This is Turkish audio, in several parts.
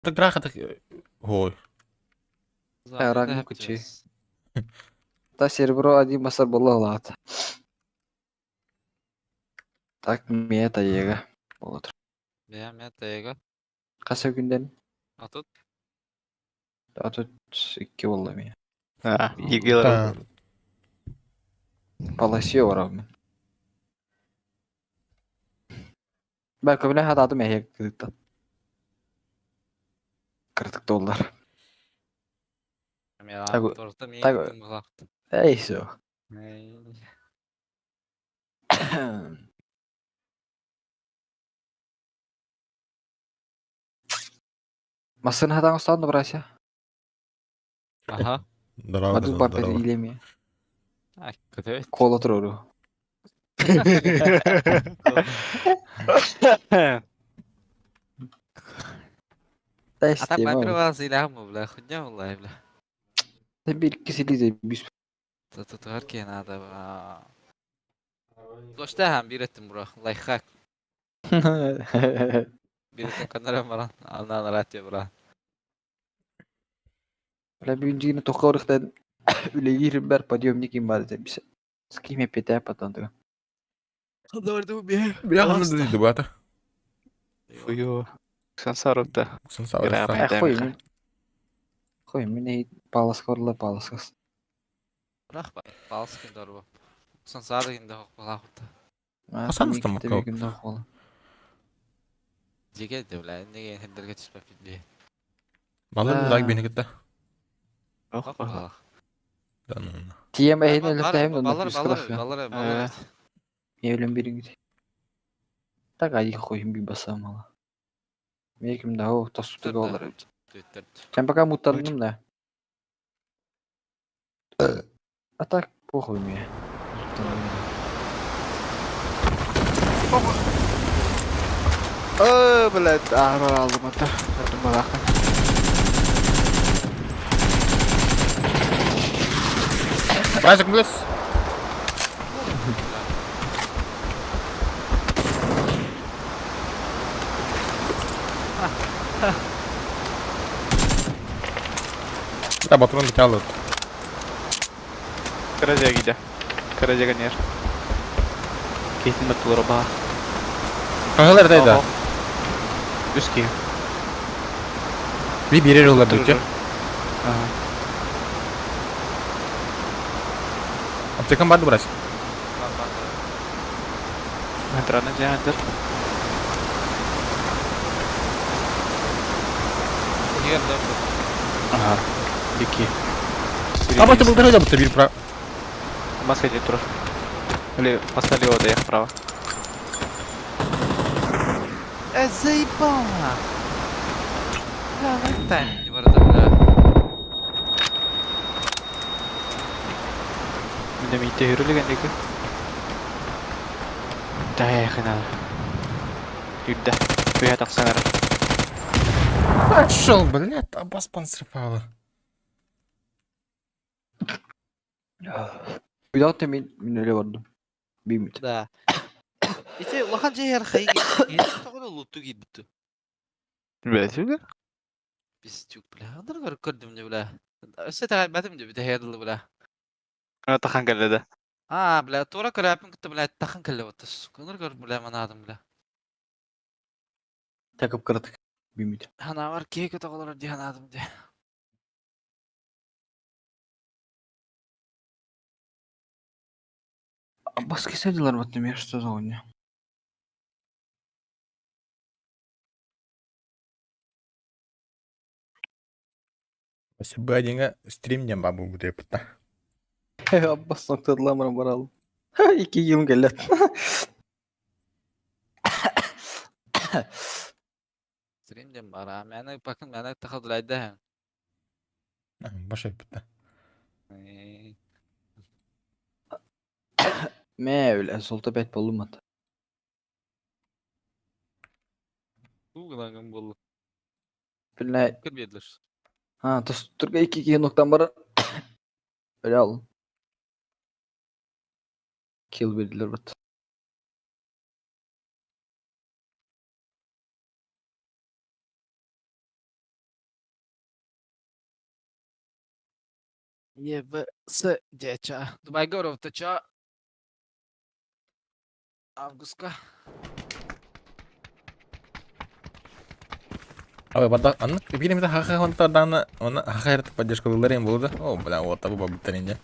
Так грахатах. Ой. Rangi Hep kuchi. diyoruz. Ta servero один басар болла алат. Так мета ега. Болот. Beğen tega. Каса күнден Atut. атут 2 болла мен. Егер Та. Паласио барам мен. Бәлкә белән хат атым әйе кырыкта. Кыртык доллар. Ya Tagu- torta niye tagu- gittin bu hafta? Эйсо. Масын хатан остан брася. Aha. Здорово, Мадус здорово, бапер здорово. илеме. Ay kötü evet. Кола туруру. Да Atak истеме. ben bir bazı ilah mı bile? Hünya vallahi bile. Bir ikisi lize biz. Tutar ki nada. Doşta hem bir ettim bura. Lifehack. Bir ettim kanara maran. Alna ratya bura. Бля бюджетini тохорыхтан үлегир бар подъемник им бар деп. С ким пете потом. Kadar bir. Бляха, ну дойду, бата. Фую. Sen sarıkta. Sen sağ olasın. Грабай. Хой мен палас корлы паласыз. Bırak bak. Balsın doğru. Sen sarı indi hok bala. Hasan Usta mı kal? Cege de bile. Ne gen henderge çıkmak bildi. Malın lag beni gitti. Hok bala. Danın. Тием эйн элефте hem de Ballar biz ballar kılak ya. ballar ballar. Evlen biri gidi. Tak ayı koyayım bir basam hala. Mekim daha o tasutu olur. Tüttürt. Sen bakalım mutluyum da. Atak похуй мне. Блядь, ağır aldım hatta. Hadi bırakın. Бразик плюс. Да, патрон дотягивает. Karaca gidiyor. Karaca ganyer. Kesin batılır bak. Kankalardaydı. Düz ki. Bir biri olabilir. Aha. Aptekan vardı burası. Metrana jandır. Aha. İki. А просто был дорога, будто били про... Маска идет тоже. Или поставили его доехать вправо. Заебала. Да, лайфтайм. Не ворота, бля. Minne mitte yürülügen deki. Dayakhina. Yudda. Kuya taksanara. Пошел, блядь, Аббас пансрифала. Bir daha temin öyle vardım. Bir ümit. Да. İşte ulan ceyher haygi. Yedi tağır oluttu gibi bitti. Belki Biz çok bile. Anlar var gördüm de bile. Öse tabi betim de bir de heyadlı bile. Ana takan geldi. Ha bile. Tora karapın kıttı bile. Takın kelle battız. Anlar gör bile man adım bile. Takıp kırdık. Bir ümit. Hana var ki kötü olur diye adım de. Abbas kesediler battım ya şu oyunu. Спасибо, деньга. Стримден бабу bu yapıtta. Abbas noktadılar bana baralım. 2 yılım geldi. Stream de bara. Mene bakın mene takıldılaydı. Boş yapıtta. Me öyle solta bet bulunmadı. Bu kadar bol. Bile Kır bedilir. ha Turga 2 noktan bara öyle alın. Kill verdiler bat. ЕБС деча. Дубай Горовтача. Августка. Ой, бада аннык биримде хака хонтардан оны хака поддержкалылар эм болду. О, бля, вот табы бабыттарынча.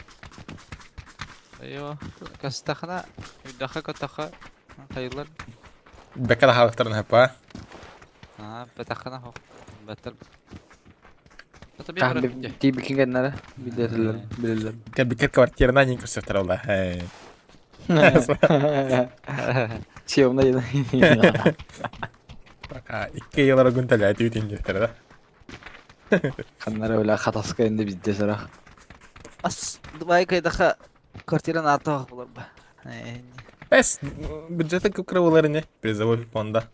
Айо. Кастахана. Үйдаха котаха. Кайылар. Бекара халыктарын хапа. Бетахана хок. Бетер. Это Ках бир. тиби кингенлere bilirler bilirler. Бекер квартирана нин көсөктөр алда. Çiğomda yine. Baka 2 yıllara gün tele aytı ütüngüktөр да. Kanlara öyle hataska indi bizde sıra. Ас. Дубай кайдаха. Квартираны артык булар ба. Эс, бюджеты көп кырылар не? Призовой фонда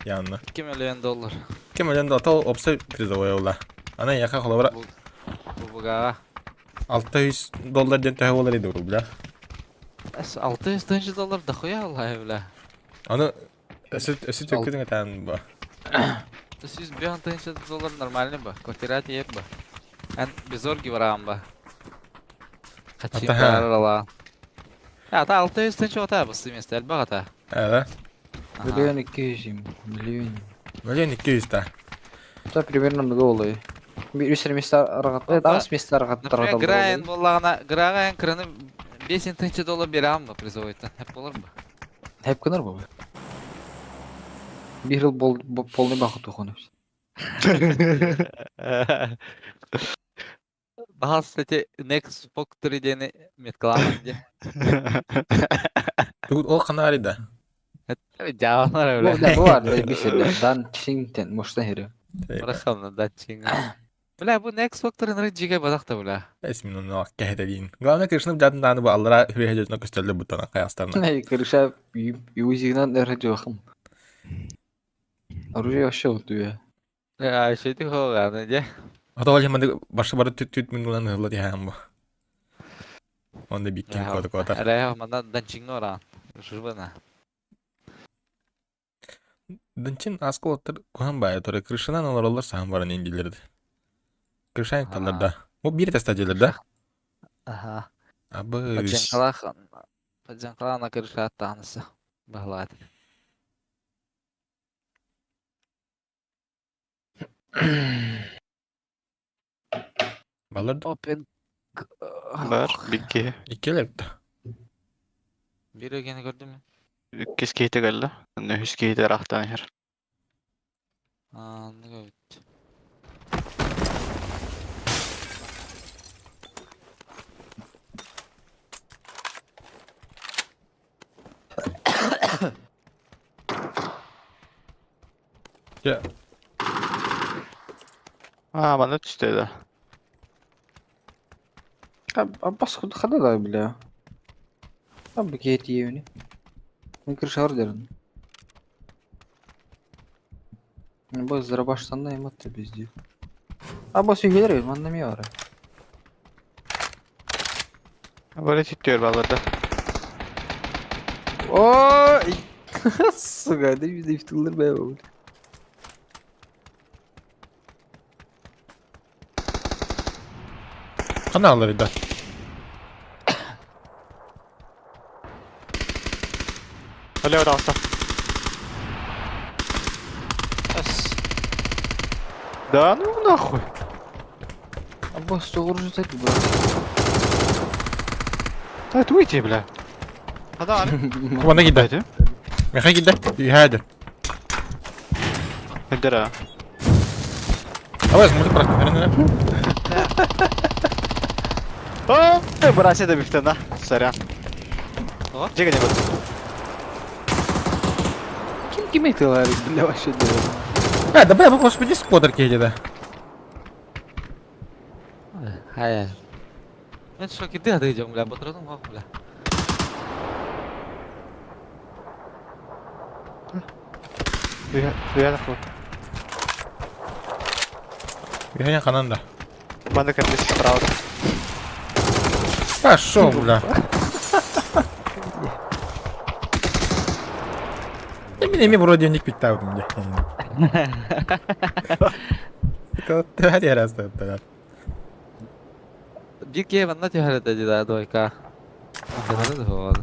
yanına. $2 миллион. Kim ölen de ata opsa prизовой ola. Ana yaka kolabora Bu бугага. $600 ден тәһә болар иде рубля. Ас $600 да хуя аллай бля. Аны эсит төккәдән тән ба. $100 нормально ба. Квартира тиеп ба. Ан безорги варам ба. Качи Ата. барала. Ата $600 ота бу семестр багата. Әдә. Milyon 200 milyon. Миллион 200 та. Это примерно много oluyor. Bir semestr aragatlar, daha semestr aragatlar. Например, граен боллагана, граен краны $500 берам ба призовойта. Хеп болар ба. Hep kınar bu. Bir yıl polni bakıt okunuyor. Daha kстати, next factory deni metkalaman diye. Тут ол канари да. Tabii cevaplar Bu öyle. da bu var bir şeyler. Dan Çin'ten muştahiri. Bırakalım da çingin. Бля, bu next factory рыджиге бадакта бля. Эсмин оны кәһәдәдин. Главное, кышынып жадын даны бу аллара хүрә җөтнө көстәлде бутана каястарына. Ne kırışa yüzüğünden derece bakım. Oraya aşağı diyor. Ya şey diyor yani diye. Ата ол яманды башы бары түт мин гынан хылла дияһам бу. Онда биккен коды кода. Арая мандан дан чингора. Журбана. Дынчин аскы оттыр кухан бая торы крышынан олар саһам барын индилерди. Крышан талларда. Бу бир тестаделерде. Ага. Абы. Поджанкала на крыше оттанысы. Баглад. Балар Open. Бар, бикке. икелерди. Bir ögeni gördün mü? Kis kehite geldi. Nühüs kehite rahtan her. Aa, ne gördün? Ya Bana düştü. Abbas kadar da bile. Abi gate yevni. Ne kırış ağır derin. Bu zıra baştan da yemat da biz diyor. Abbas üyeler yok anlamıyor ara. Böyle tutuyor bağlarda. Ooo! Sıkaydı bizde iftılır be oğlum. каналлары да. Öyle öyle alsa. As. Да ну нахуй. Abbas doğrucu tek bu. Да это уйти, бля. Hadi abi. Кубана гиде. Дайте. Меха гиде. Юхәдер. Эдера. Аваз мультик просто вернее. О, ты брать это бифтена. Сорян. О. Джига не будет. Kim kime itiyorlar bile başladı. А, да бля, господи, спотер гиде. Hayır. Ben şok etti hadi diyeceğim bile. Batırdım bak bile. Rüya takıl. Юхәня кананда. Bana kendisi справа. А, шо, бля. Эми вроде не питал бля. Это хadi раз да. Bir kere bana tühare dedi daha doyka. Anladın mı?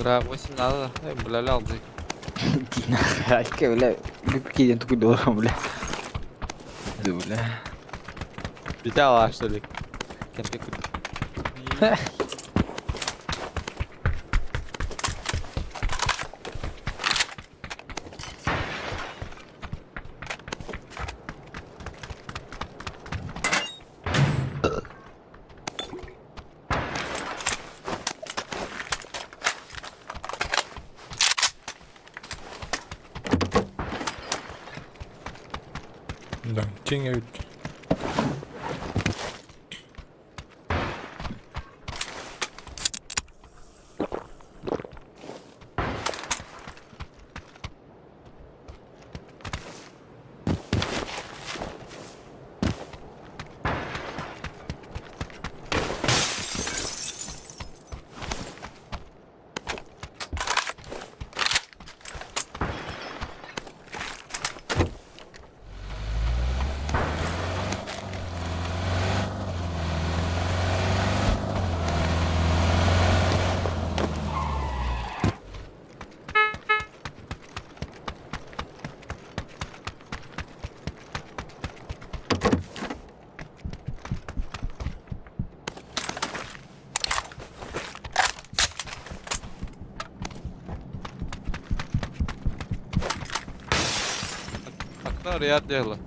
Bravo, şimdi nada. Böyle aldık. Tina, es que öyle bir pikir tuh doğru bile. Öyle. Bir daha başladık. Kendi Dancing ut. aklına oraya atlayalım.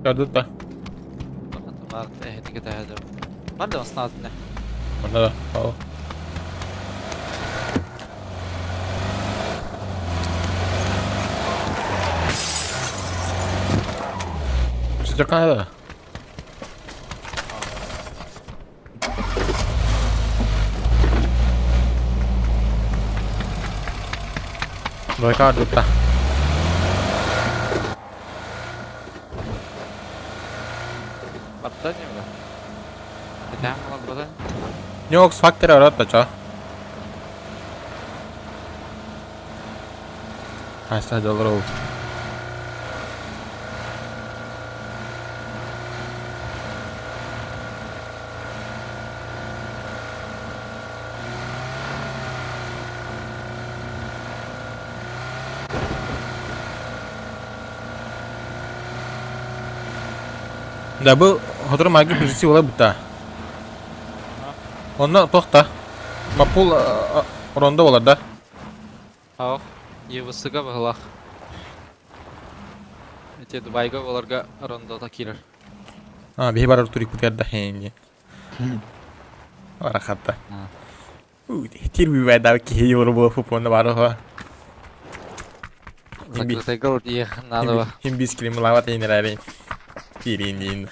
Gördün mü? Tamam, hadi gidelim. Var da aslında ne? Onda da. Oo. Sıcak da. Mereka ada tak? Battaniye mi? Bir tane mi lan burada? Yok, fakir arat da ça. Hasta dolar oldu. Da bu hatırı magi birisi ola buta. Onda tohta. Mapul ronda olar da. Ау, yıvısıga bağlaq. Ete Dubai'ga olarga ronda da kirer. Ha, bir barar turik butar da hengi. Ora hatta. Tir bir veda ki yoru bu fuponda var ha. Закрытый diye надо. Him biz kilim lawat inirarin. Tirin.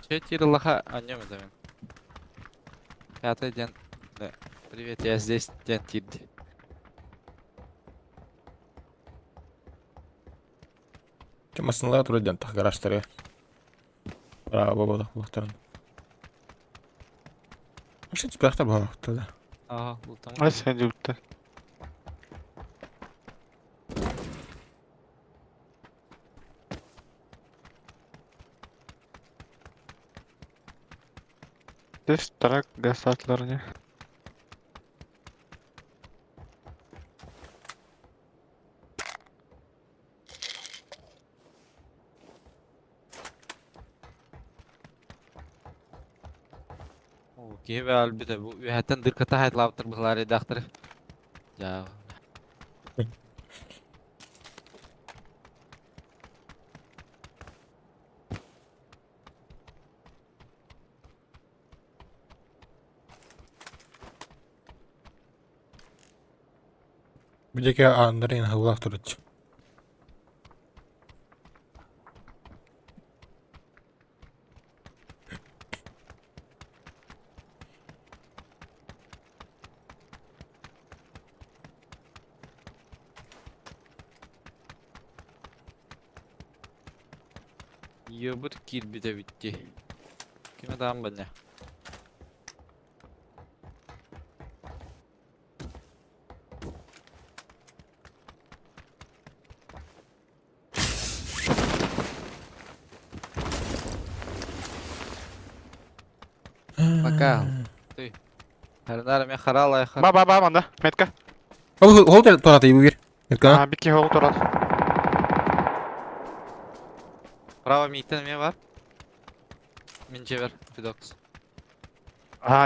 Че тирлаха анем это мен. Пятый день. Да. Привет, я здесь, день тирди. Чамасынлар турдан так гаражтары. Bravo baba da kulakların. Aşağı çıplakta bu da. Ага, лутам. Hadi sen cübütte. Здесь трак гасатларыны. Okey ve albide bu üyetten dırkata hayatlaftır bıhlar edaktır. Ya. Bir de ki anları yine hava turut. Yobut kirbi de bitti. Kime daha mı ne? Bakalım. Tuy. Hernar me harala ya har. Ба, манда. Метка. Ол тораты bu bir. Etka. Битки хол турат. Prava mitten me var. Mince ver. Fidox.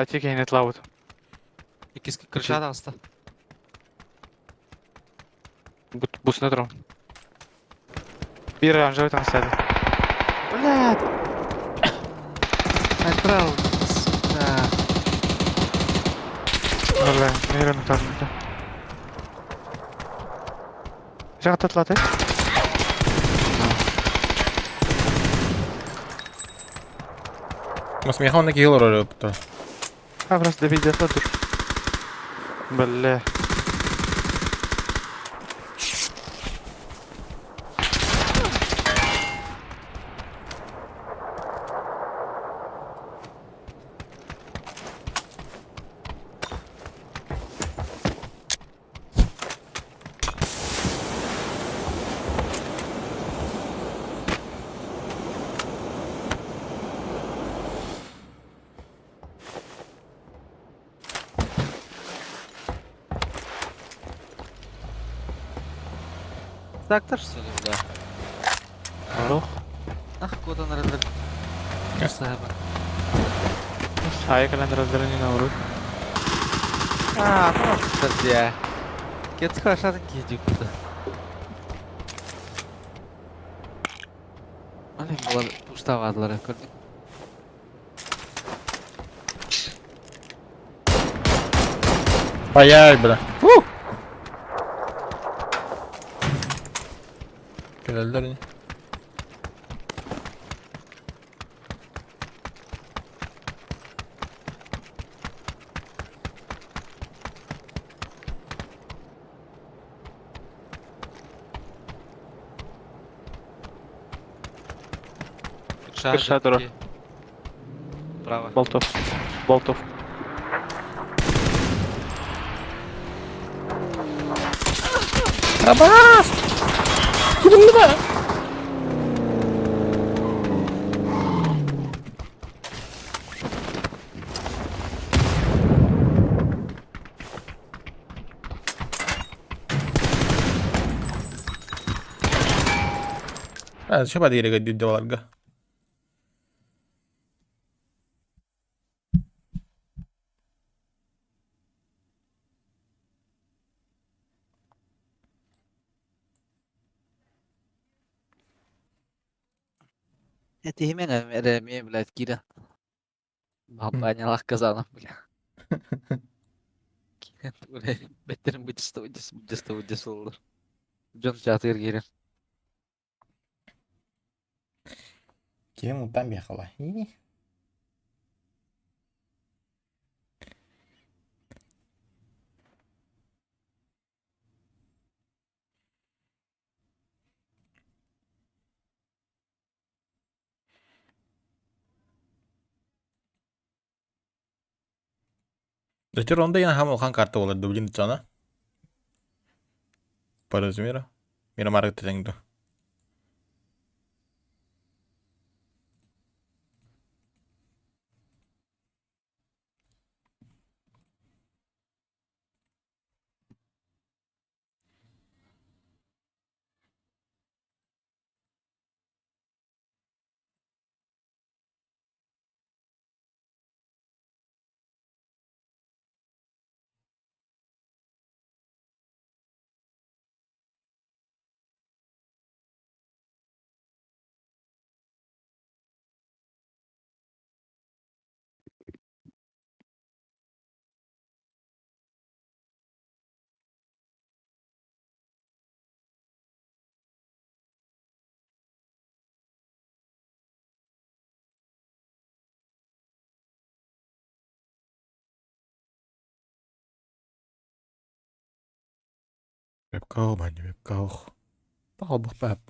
Тик нет лаут. İkisi kırşa da hasta. Бусна трон. Bir оранжевый там сядет. Блядь! Отправил, сука. Нормально. Нейронный там. Жак татлаты. Mas mejor neki healer oraya tuttu. Просто добить до дур. Бля. Трактор что ли, да? Ох. Ах, куда на радар. Yes. Саба. Saya kalian разделение на урок. Ну, подожди. Кетс хашатын кейдик куда. Али булар пуштавадылар көрдүң. Ай-яй, бля. Geldiler yine. Кырша тура. Право. Болтов. Болтов. Абас! Кудum da? Coba dire che di valga. Это именно мне, блядь, кида. Банялах казанов, бля. Кида, блядь. Беттерин бычысты olur. Джон жатыр керем. Kim utan bir yakala. Berarti ronda yang ham olgan kartu olurdu begini sana. Pada Mira. Mira market yang itu. Web kau, man, web kau. Tak apa.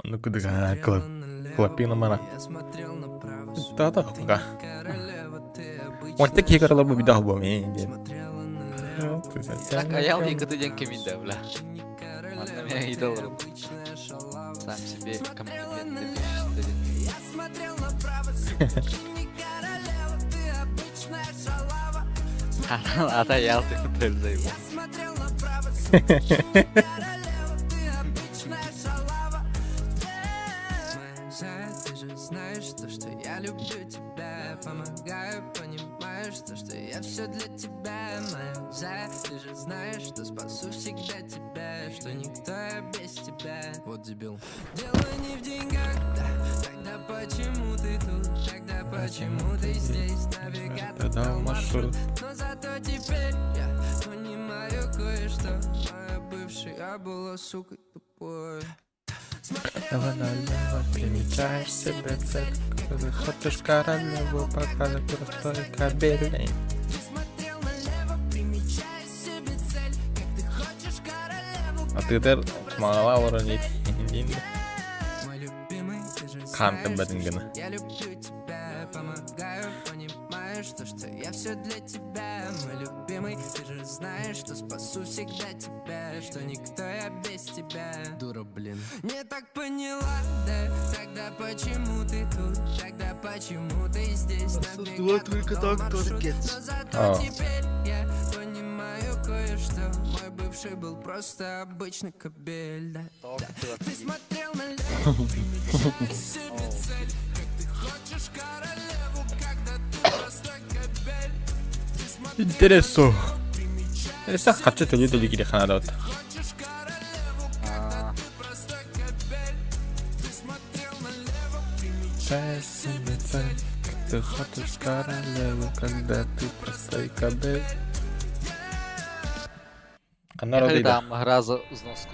Ну куда клапина мана. Да, хуга. Вот такие королевы беда бы Так, аял еготы ден кеминде, бля. Манна меня и долларов. Сам себе комплименты пишет. А та аял ты хотел заебал. Ты же знаешь, то, что я люблю тебя. Помогаю, понимаешь, то, что я все для тебя, моя зая. Ты же знаешь, что спасу всегда тебя, что никто я без тебя. Вот дебил. Дело не в деньгах, да. Тогда почему ты тут? Тогда почему ты здесь? Навигатор дал маршрут. Но зато теперь я понимаю кое-что. Моя бывшая была сукой тупой. Примечаешь себе цель, когда хочешь королеву показать простой кабель. А ты теперь смогла уронить Хантем Беттингена. Я люблю тебя, помогаю, понимаешь, то, что я все для тебя, мой любимый. Ты же знаешь, что спасу всегда тебя, что никто я без тебя. Дура, блин. Не так поняла, да? Тогда почему ты тут? Тогда почему ты здесь? Навигатор дал маршрут. Но зато теперь я понимаю кое-что. Мой бывший был просто обычный кабель, да? Ты смотрел налево, примечая себе цель. Как ты хочешь королеву, когда ты просто кабель. Ты смотрел Интересно. Интересно, хочу 들리기 하나 더. хочешь королеву, когда ты просто кабель. Ты смотрел налево, Примечай себе цель, ты хочешь королеву, когда ты простой кабель. Она Ехали родила. там раза зноску.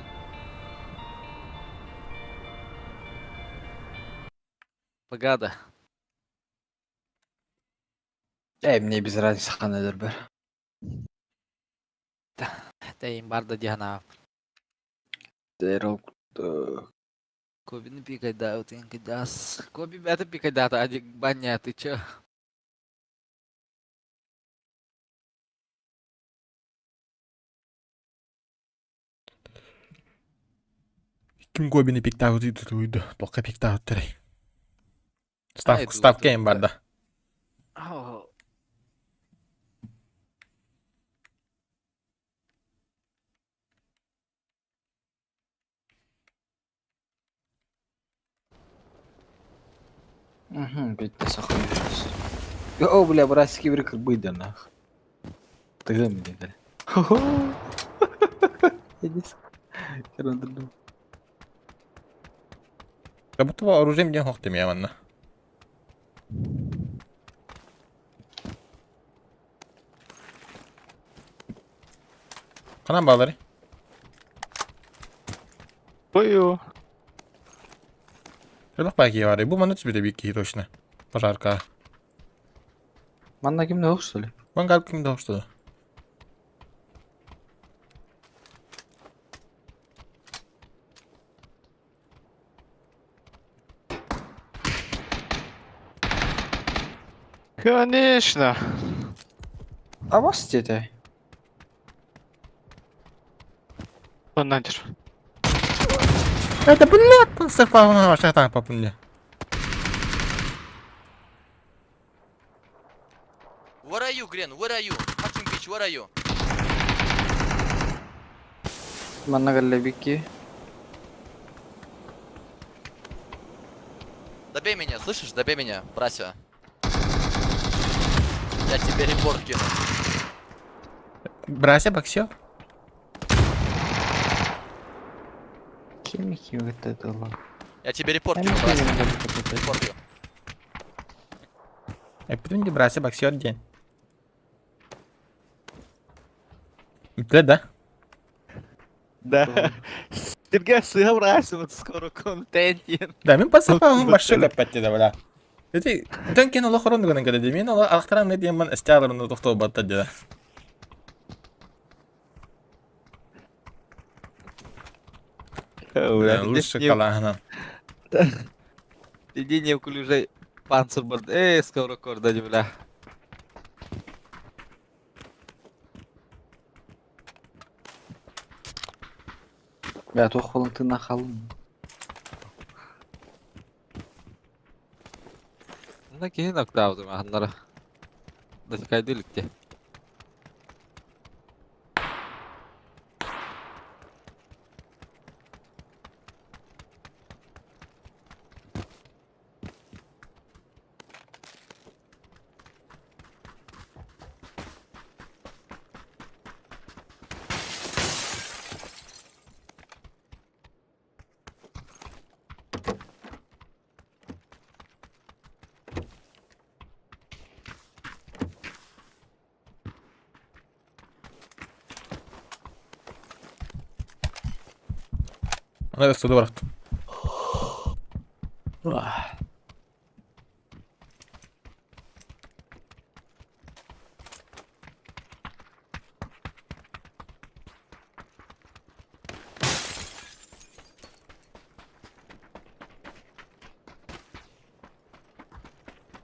Погада. Мне без разницы қанайдыр бір. Тейм барда дихана. Дэрл Кобини пикайда, утин кидас. Коби бета пикайда, ади баня, ты чё? Kim Gobini piktää uydu. Tokka piktää otteri. Ai, Staff tuo- game barda. Oh. Бетте сохранишься. О, бля, братский врик выйда нах. Ты мне дали. Как будто бы оружием не хохтем я манна. Kanan bağları. Ой-ой. Рыбак байки var. Bu bana bir de bir точно. Пожарка. Манна кимде ок, что ли? Вон галп kimde hoştu. Конечно. А вас дете? Фанатер. Это блядь, сырпа на ваша так попунья. Where are you, Gren? Where are you? Fucking bitch, where are you? Манна галлебики. Добей меня, слышишь? Добей меня, Прася. Я тебе репорт кину. Брася боксер. Ким вот это было? Я тебе репорт Я кину, ничего не Прася. могу показать. Репорт кину. Bütün Brasya боксер день. Үтле да? Да. Сергей Сыгаврасов, скоро контентен. Да, мен пасапа башы көппәтте да бля. Эти төн кен оло хорон гынан кәдә мен оло алактарам не дигән мен сталарны тохтоо батта да. Лучше калахна. Иди не уже панцирборд. Скоро корда бля. Ya toq falan tığına kalın. Bunda keyin nokta aldım anlara. Dakika değilik de. Ana da suda bıraktım. Vah.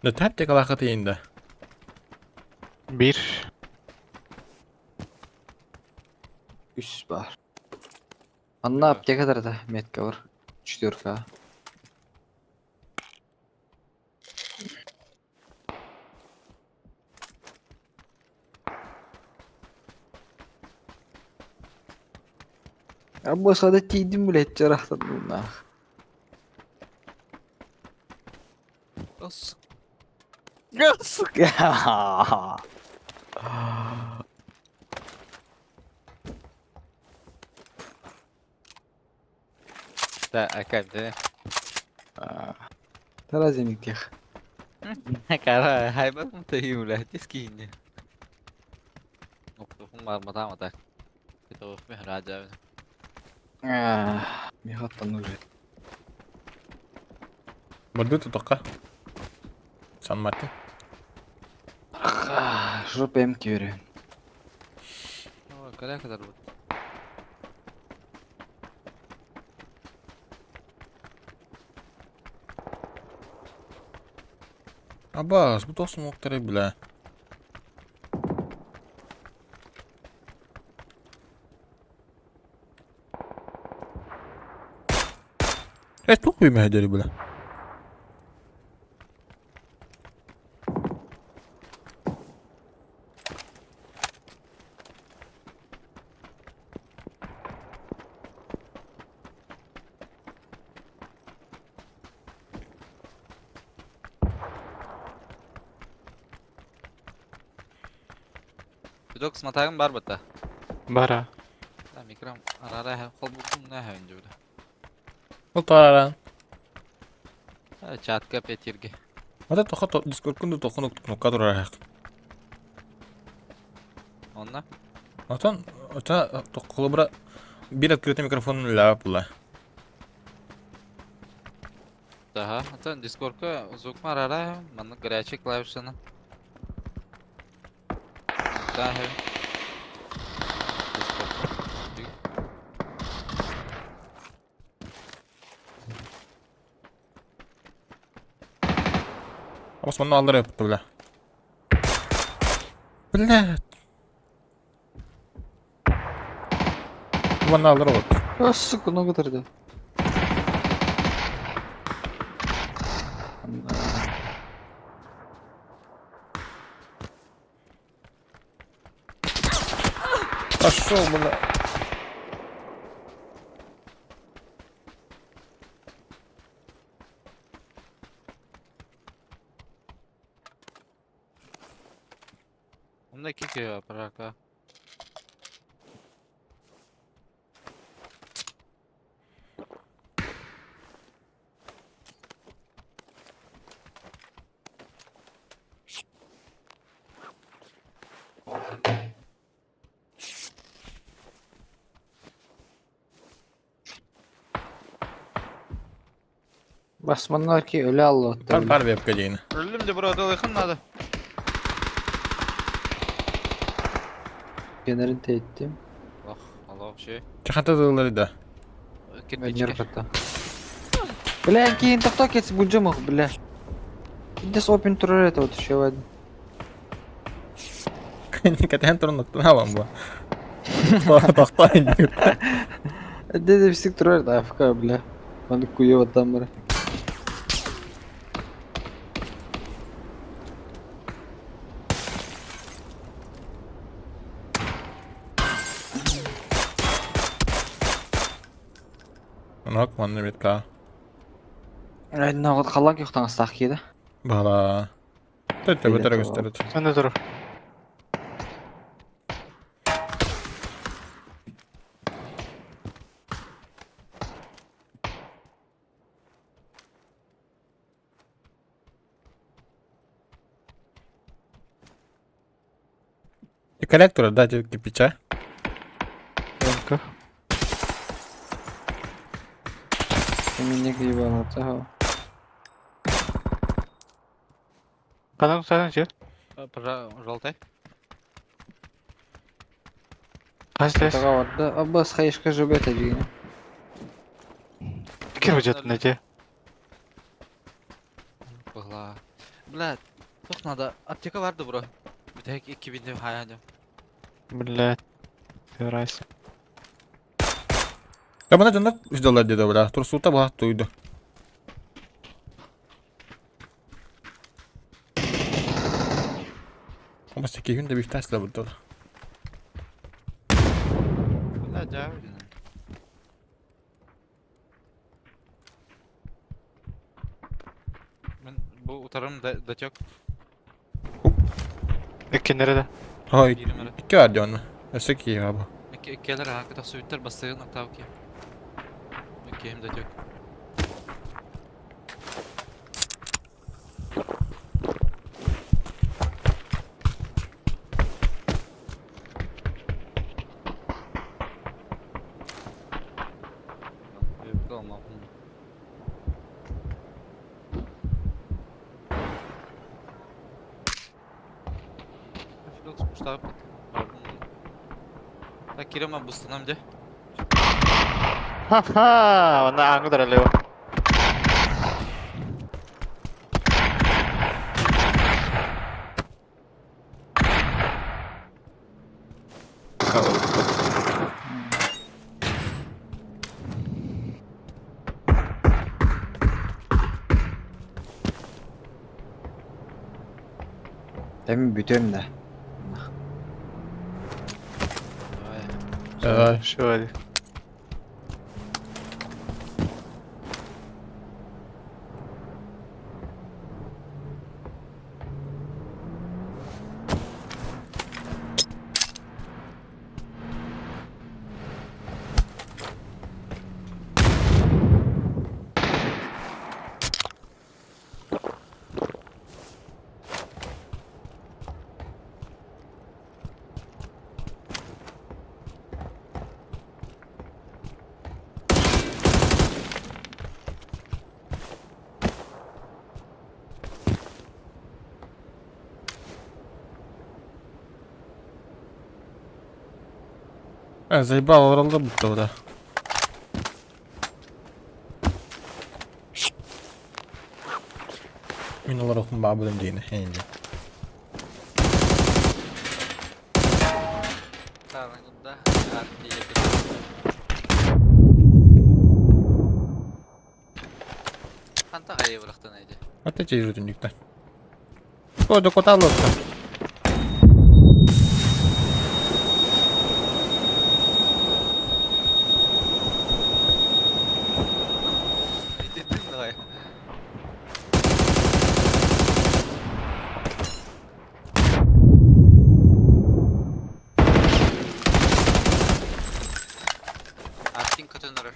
Ne tep tek alakatı yayında. 1. Üst var. Anla aptaya kadar da metka var. 3-4K. Ya bu saadet yedim bile et cerahtan bunlar. Os. Sık ya. Da akam de. Terazinin tek. Cara, haybat mı tayım ulah tiskini. Oktopun var mı tamam tak. Kita of mi raja. Mihattan öyle. Burada tutukka. San Martin. Şurup benim ki veriyor. O kadar bu. Abbas bu dostum oktarı bile. Evet çok büyüme hederi bile. Dok smatagım var bata. Bara. Da mikram ara ha kol buldum ne ha önce bile. O tararan. Çatka petirgi. Ada toka Discord kundu tokun nokka durarak. Onunla. Ota tokulu bura bir открытый mikrofonun la pula. Daha. Atan Discord'ka zokma ara manlık горячий клавишаны. Да, he. Osman'ın aldır yaptı bile. Bile. Osman'ın aldır oldu. Ya sık o kadar da. Aşağı bile. Bunda kick bırak. Basmanlar ki öyle Allah. Harbi yapacağını. Öldüm de burada yakınladı. Generin tehdittim. Oh Allah bir şey. Çıkarttı dağları da. Ben yarı Kirpiçke. katta. Бля, кейін тоқта кетсіп гүлжем ақ, бля. Здесь open турар это вот еще один. Katanya turun nokta ne yapalım bu? Tahta iniyor. Деде бістік турар да АФК, бля. Оны куев оттан бара. Nok manlı bir ka. Aynen ağır kalak yoktan ıslak yedi. Bala. Tütte İyi, betere tamam. gösterir. Sen de dur. И коллектор дайте кипяча. Kanka. Eminlik iyi bağlantı ha. Kanka sen şey. Желтый. Kaç test? Taga vardı. Abbas hayışka jobet ediyor. Fikir vücut nece? Была. Блядь. Тут надо. Аптека vardı bro. Bir tek 2000 de hayal ediyorum. Блядь. Собирайся. Ya bana canlar $3 dedi bra. Tursuta bahat duydu. Ama 8 günde bir Tesla burada. Блядь, ya. Ben bu utarım da çok. İki nerede? Hay. Birim ara. 2 verdi onu. Ösek iyi abi. İki eller hakikaten suyutlar basıyor nokta okey. İki hem de çok. Büyük olmam. Flux push up. Tak kira mah boost nam je. Haha, mana ang udah lewat. Demin bütöm de. Ay. Şu hadi. Заебал, оралда будто да. Min olarak mı babılım diyene hence. Karanlıkta diye Hanta ayı bıraktı neydi? Hatta çeyiz döndükten. Koydu kotalı olsun. Dedin mi ayı? Artin katınırır.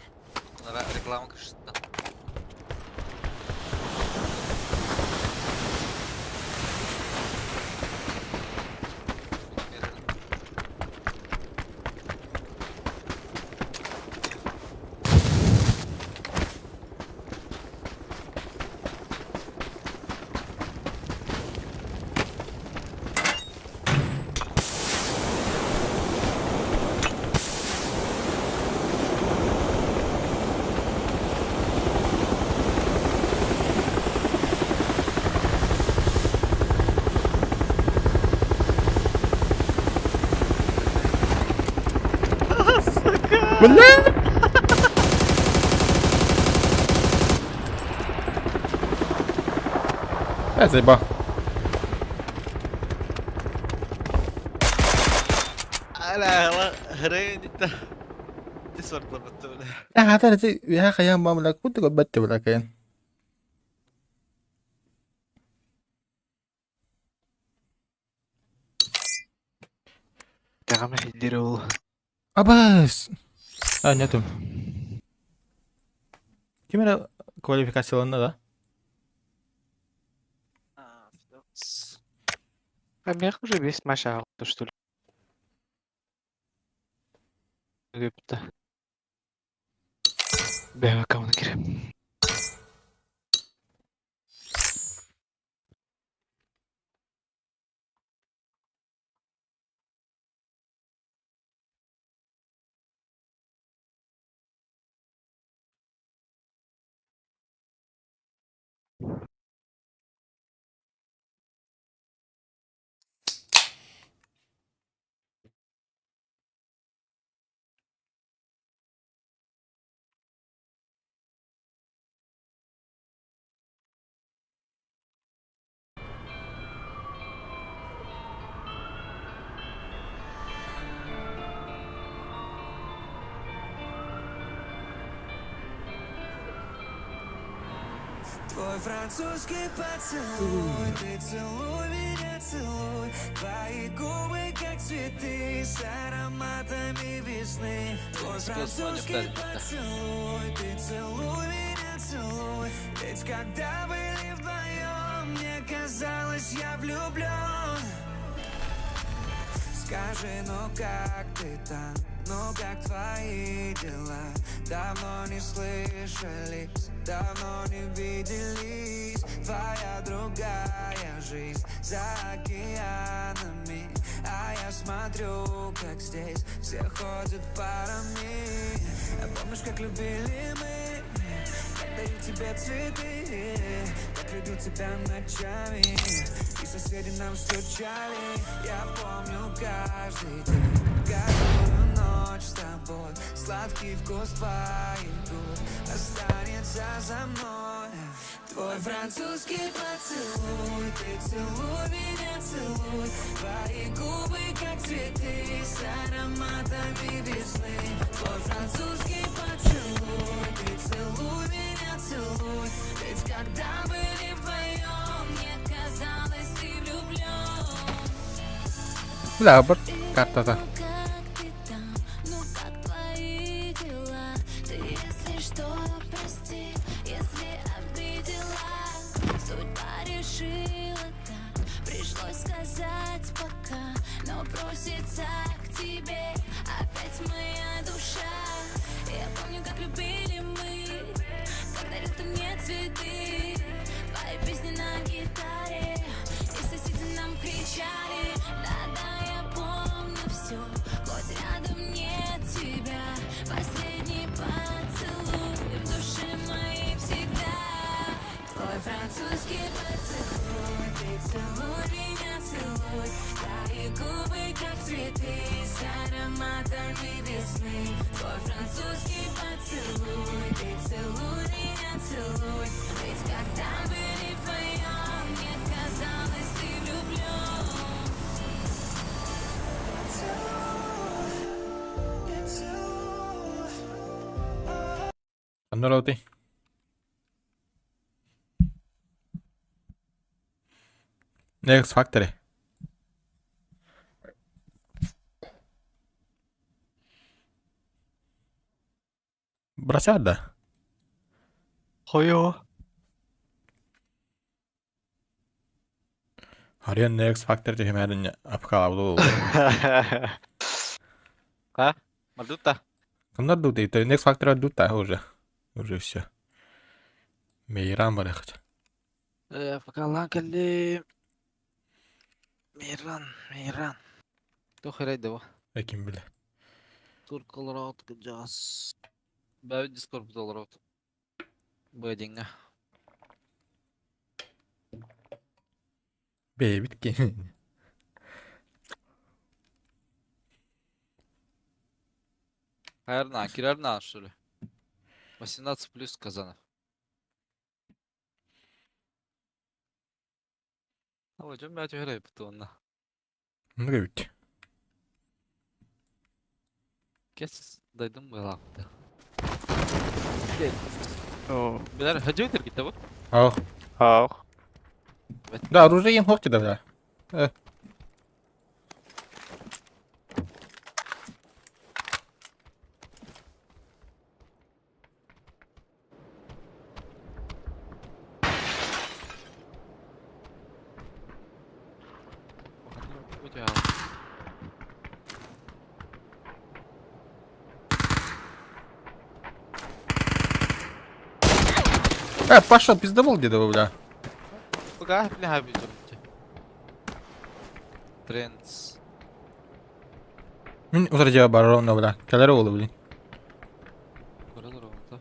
Bunlara reklama kıştı. Бля! Заебал. Ala, heren inte. Det är svårt att betona. هذا يا أخي يا ماما كنت قد بت ولا كان Jangan masih dulu. Abbas. Nyatu. Gimana kualifikasinya lah? А мягко уже весь Маша, то что ли? Египта. Бега кому нагреб. Твой французский поцелуй, ты целуй меня, целуй. Твои губы как цветы с ароматами весны. Твой французский поцелуй, ты целуй меня, целуй. Ведь когда были вдвоем, мне казалось, я влюблен. Скажи, ну как ты там, ну как твои дела? Давно не слышались, давно не виделись. Твоя другая жизнь за океанами, а я смотрю, как здесь все ходят парами. А помнишь, как любили мы, как дарил тебе цветы, как любил тебя ночами, и соседи нам стучали. Я помню каждый день, каждую ночь с тобой. Сладкий вкус твоих губ останется за мной. Твой французский поцелуй, ты целуй меня, целуй. Твои губы как цветы с ароматами весны. Твой французский поцелуй, ты целуй меня, целуй. Ведь когда были вдвоем, мне казалось, ты влюблен. Lah, berkata. Просится к тебе опять моя душа. Я помню, как любили мы, как дарил ты мне цветы. Твои песни на гитаре, и соседи нам кричали. Да-да, я помню все, хоть рядом нет тебя. Последний поцелуй в душе моей всегда. Твой французский поцелуй, ты целуй меня, целуй. Твои губы как цветы с ароматами весны. Твой французский поцелуй, ты целуй меня, целуй. Ведь когда были вдвоем, мне казалось, ты влюблен. Ano raw, te? Next Factory. Berasa ada? Hoyo. Harian Next Factory tuh kemarin apakah itu? Мадута. Когда дута? Это Next Factory дута уже все. Мейран барахт. Факалан кали. Миран. Тухай да. Каким бля? Туркалрат кджас. Бәу дискорд долларов. Бәдиңә. Бебитки. Хайрна, кирарна что ли? 18 плюс казана. А 좀 мяч 해라 붙었나? Ну говорите. Kes daydım bu lafta. О, Biler hacı öder gitti bu. Ах. ах. Да, оружие им хохти да, бля. Bu ya. Пошел, пиздобол дедова, бля. Bu gayet ne abi durunca. Trends. Мен uzaracağı barona, bля. Kelere oldu, blin. Kurulur oldu.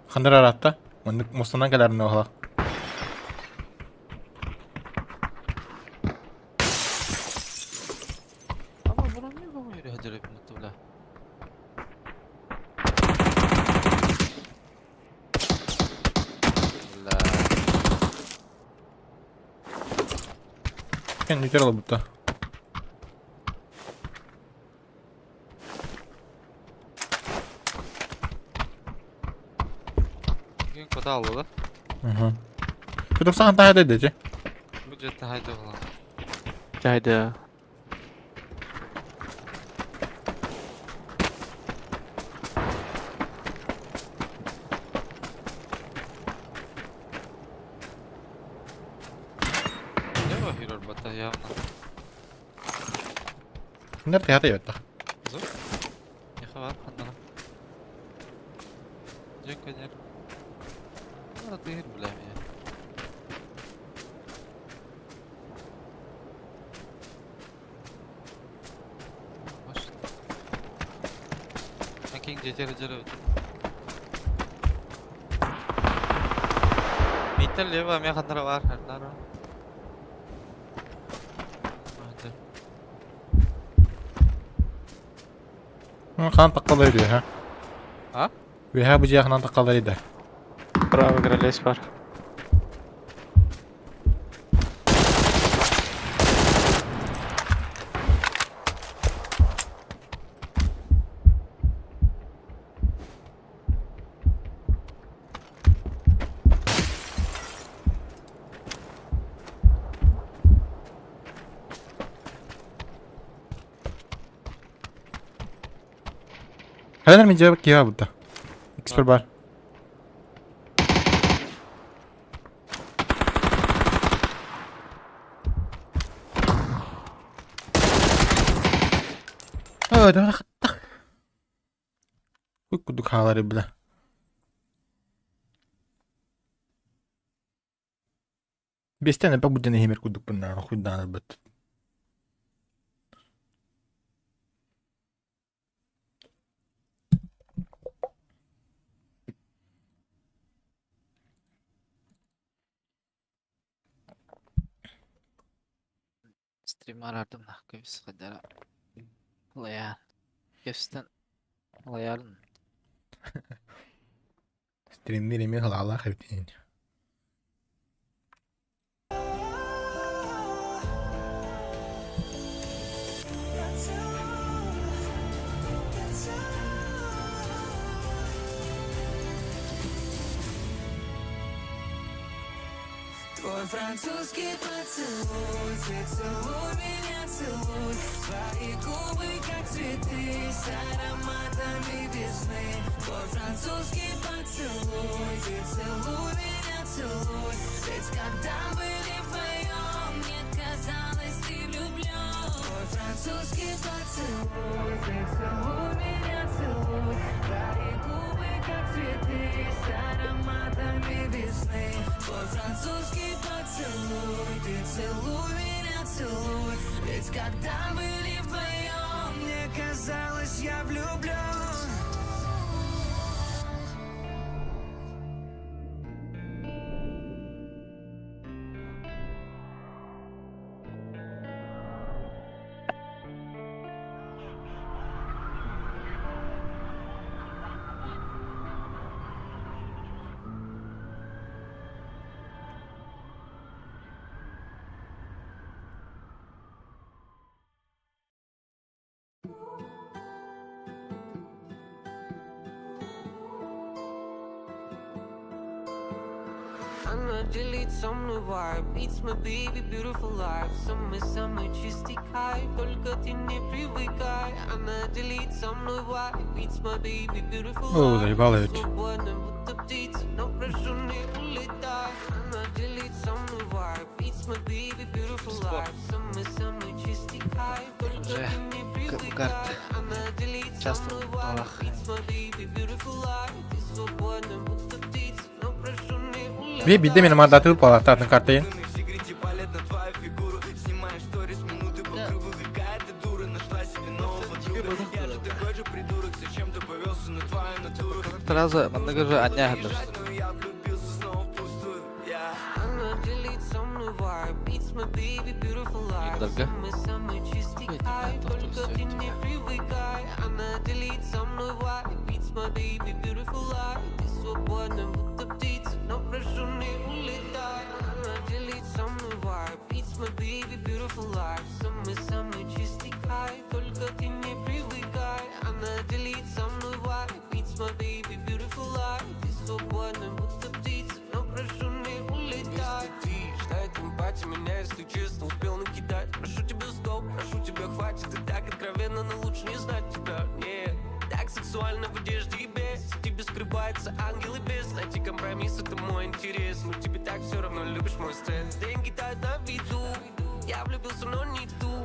Хандыр аратта. Мындык мустанан келерин оғла. Ama buna niye bu yürü hacı rap mutlu bile. La. Кен yeter oldu butta. Bugün koda aldı. Hı. Tutup sana daha edece. Bu ciddi haydi olan. Жайды. Ne o hero bata явно. Nerede hata yaptı? Зо? Не хват хандана. Джек конер. А ты бля меня. Маш. Акин жетер жер. Миттен лева мен хандара бар хандара. Хан takkalıydı ha. Ha? Ve ha bu cihazdan takkalıydı. Право игрались бар. Heler mi cevap ya burada? Expert bar. Да хатта. Кудук халары бля. Бестен пак будем хемер кудук пына хуйдан албет. Stream arardım da kıvıs kadar. Layan. Kıvıstan layalım. Стримleri mi halala xevtin. Твой французский поцелуй, ты целуй меня, целуй. Твои губы, как цветы, с ароматами весны. Твой французский поцелуй, ты целуй меня, целуй. Ведь когда были вдвоем, мне казалось, ты влюблен. Твой французский поцелуй, ты целуй меня, целуй. Твои губы, как цветы, с ароматами весны. Твой французский поцелуй, ты целуй меня, целуй. Ведь когда были вдвоем, мне казалось, я влюблен. Она делит со мной vibe. It's my baby, beautiful life. Самый-самый чистый кайф. Только ты не привыкай. Она делит со мной vibe. It's my baby, beautiful О, life. заебало Ты ведь. свободна, будто птица, но прошу не улетай. Она делит со мной vibe. It's my baby, beautiful life. Самый-самый чистый кайф. Только Уже ты не привыкай. карты. Она делит со Часто мной в vibe. полах. It's my baby, beautiful life. Ты свободна, будто птица, но прошу не улетай. Bir bir de benim adı atıp palatardın kartayı. Сразу мындагы же анне хадыр. Она делит со мной vibe. It's my baby, beautiful life. Дорога. Самый чистый Ой, кайф. тебя тоже Только ты всё не тебя. привыкай. Она делит со мной vibe. It's my baby, beautiful life. Ты свободна, будто птица, но прошу не улетай. Она делит со мной vibe. It's my baby, beautiful life. Самый-самый чистый кайф. Только ты не привыкай. Она делит со мной vibe. It's my baby, beautiful life. Ты свободна, будто птица, но прошу не улетай. Ждать эмпатия меня, если честно, успел накидать. Прошу тебя стоп, прошу тебя хватит. Ты так откровенно, но лучше не знать тебя. Нет, так сексуально в одежде и без. В тебе скрывается ангел и бес. Найти компромисс, это мой интерес. Но тебе так все равно любишь мой стресс. Деньги тают на виду. Я влюбился, но не ту.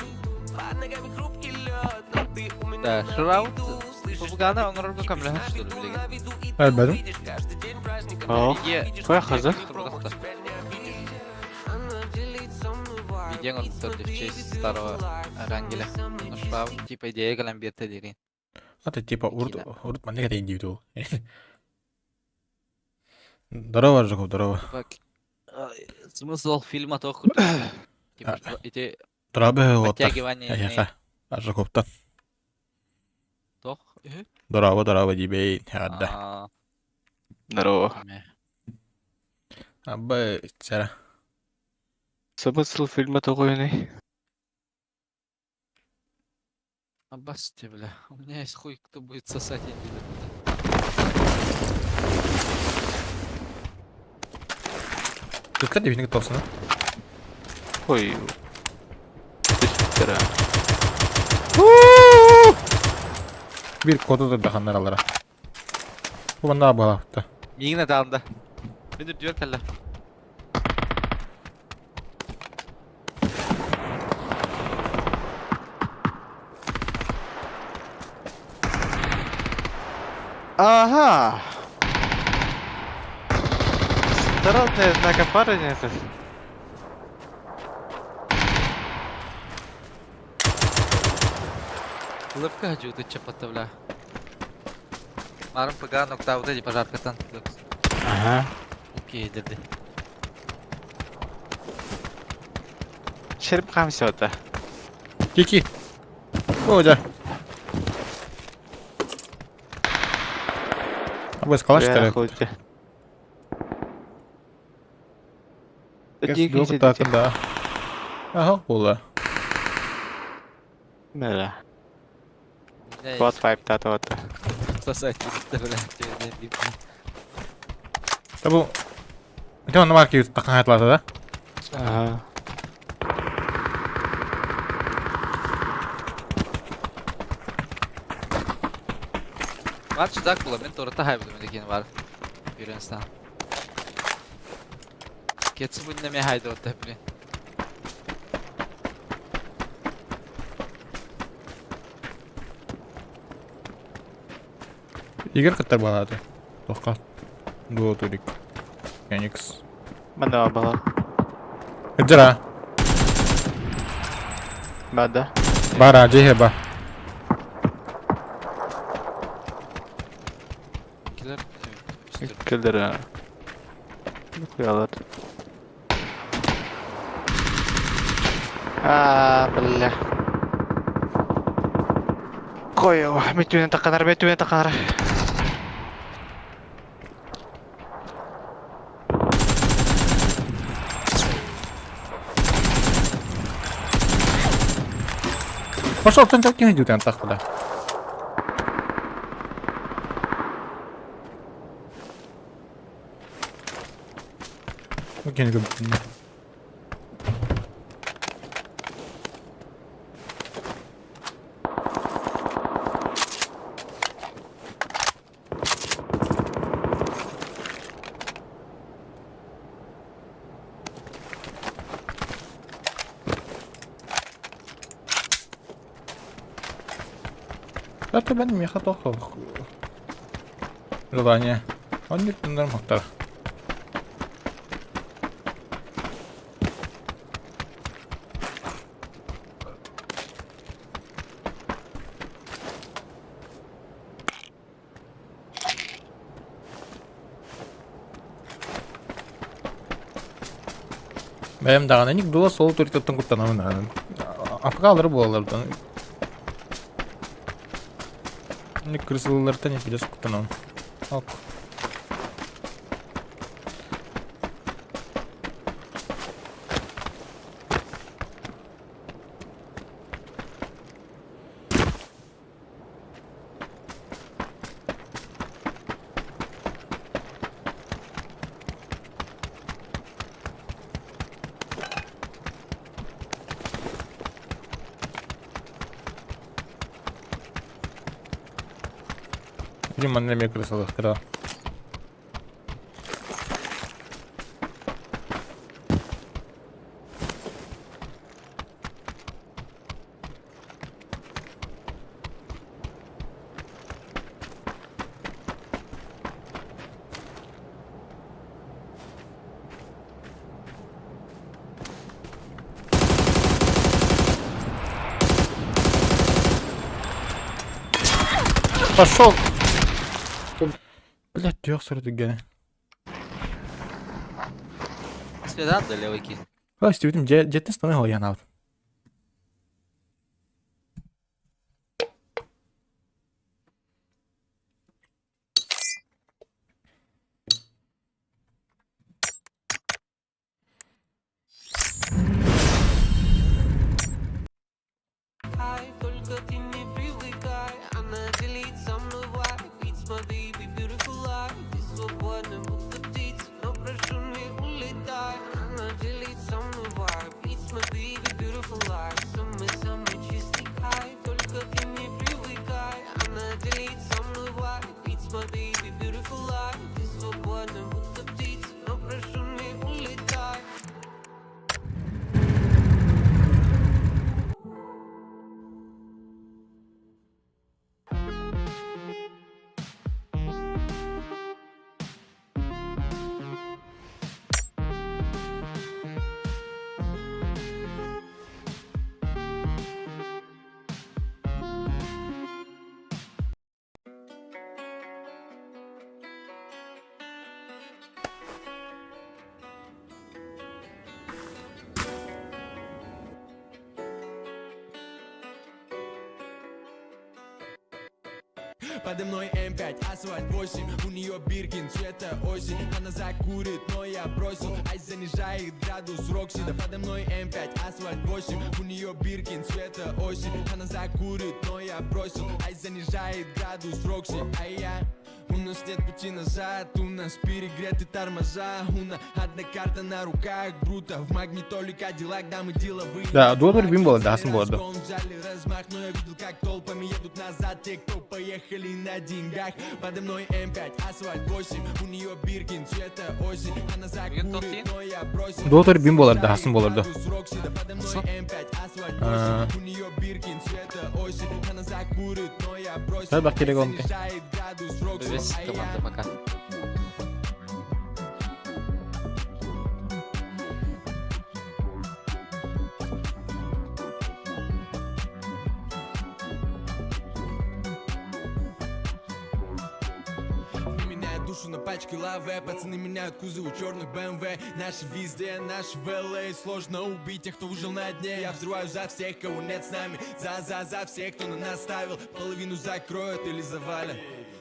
Под ногами хрупкий лед, но ты у меня Да, на Шрауд, виду. Слышишь, Пупгана, как он я робит тебя камля, на что ли, виду, блин? на виду, и Evet, ты benim. увидишь каждый день праздника. О, Е, твоя хаза? Просто. Она делит со мной vibe. Видең он It's my тут в baby, честь beautiful старого life. Рангеля. Самый Ну чистый шваб, типа идея галамберте деген. Это типа Кина. урт мне это индивидуал. Здорово, Жаков, здорово. Бак, смысл фильма то круто. Типа, эти Здорово, вот. подтягивания. Яка. Жаковтан. Тох. Здорово, дебей. Хадда. Здорово. Абы, чара. Смысл фильма такой. Абасти, бля. У меня есть хуй, кто будет сосать индивид. Dikkat edin git olsun. Ой. Тера. Bir kodu da dahanlar alara. Bu bana daha bağlattı. Yine dağında. Benim diyor kalla. Ага. Странные знакопарения. Улыбка хажу, чапата, бля. Марам пагано, когда вот эти пожарка танк. Ага. Окей, дерди. Шерп хамсиота. Kiki. Hoca. Абы скалаш тәрі. Кәс жоқ тақында. Ага, ола. Мәрі. Вот вайп таты оты. Сосать, бля, тебе Табу. Это он марки таққан айтлады да? Ага. Var çıdak bula, ben torata hayvdım edeken var. Yunanistan. Ketsi bu dinlemeye haydi orta bile. Игорь каттар балады. Тоққа. Дуо турик. Яникс. Мана бала. Эджара. Бада. Бара, джехеба. Kiler. Кілдері. Құялар. Бля. Қой, метуінен тақанар. Пошел, ты не идет, я так куда. Икени көп. Это ben меха только желание. Он не норм фактор. Benim dağına ник дула сол туритеттен куттанамын. Апкалыр болалардан. Ник крысылардан не пидес куттанамын. Ок. Приманный мег крысылых, да. Пошел! Блять, трех сорок гены. Следан да левый кит. Власти, видим, где ты станыл я на. Ай, только ты не привыкай, она делит со мной вайб. It's my baby, beautiful life. Ты свободна, будто птица, но прошу не улетай. Она делит со мной вайб. It's my baby, beautiful life. Самый чистый кайф, только ты не привыкай. Она делит со мной вайб. It's my baby, beautiful life. Ты свободна, будто птица, но прошу не улетай. Подо мной М5, асфальт 8. У нее Биркин, цвета осень. Она закурит, но я бросил. Ай, занижает градус Рокси. Да подо мной М5, асфальт 8. У нее Биркин, цвета осень. Она закурит, но я бросил. Ай, занижает градус Рокси. Ай, я... У нас нет пути назад, у нас перегреты тормоза. Одна карта на руках, круто. В магнитоле Кадиллак, да мы деловые. Да, дуэль любим было, да, сам было. Взяли размах, но я видел, как толпами едут назад те, кто поехали на деньгах. Подо мной М5, асфальт 8. У нее Биркин, цвета осень. Она закурит, но я бросил. Дуэль любим было, да, сам было. Подо мной М5, асфальт 8. У нее Биркин, цвета осень. Она закурит, но я бросил. Да, бахтери гонки. Весь команда пока. Душу на пачке лаве, пацаны меняют кузовы черных BMW. Наши везде, наши в LA. Сложно убить тех, кто выжил на дне. Я взрываю за всех, кого нет с нами. За всех, кто на нас ставил. Половину закроют или завалят.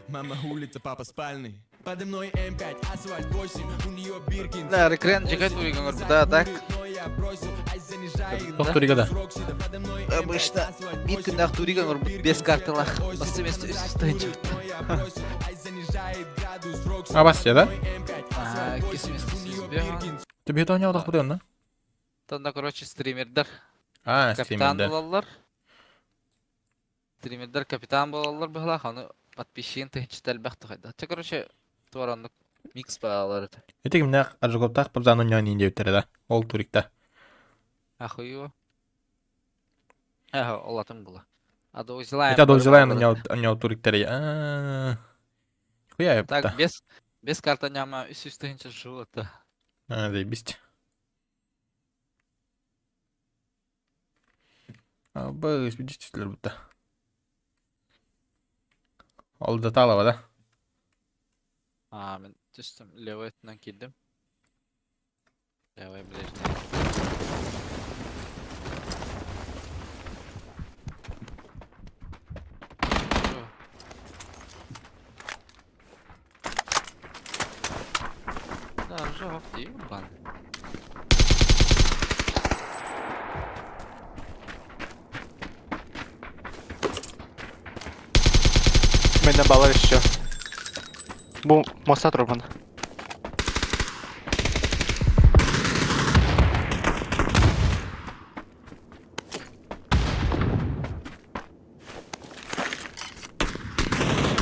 Мама улица, папа спальный. Подо мной М5, асфальт 8. У нее Биркин. Да, рекрен чекать улиган, да, так. Повтори-га. Обычно биткинах туриган без картелах. Постепенно стоит. А вас все, да? Кесмисты избегал. Тебе oynayak bu diyorsun lan. Tanda короче стримердер Ha, капитан streaming'de. болалар. Стримердер капитан болалар быхла, аны подписчигин тыгычтал бакты кайда. Те короче туаранлык микс балалар это. Ете kimne acıkop tak bir zan oynayan ince bitere da. Ol turikta. Ахуево. Ага, олатым була. А до Зелая. Ете adol zilayan oynayan turiktere. Хуя Так, yaptı. без карта няма üst hinçe şu это. Ha, zajebiście. Abi, видите, burada. Oldu talaba da. Men düştüm. Levet'ten kildim. Levet bilejne. Да, жопа, ебан. Benden bağlar işiyor. Bu Mossad romanı.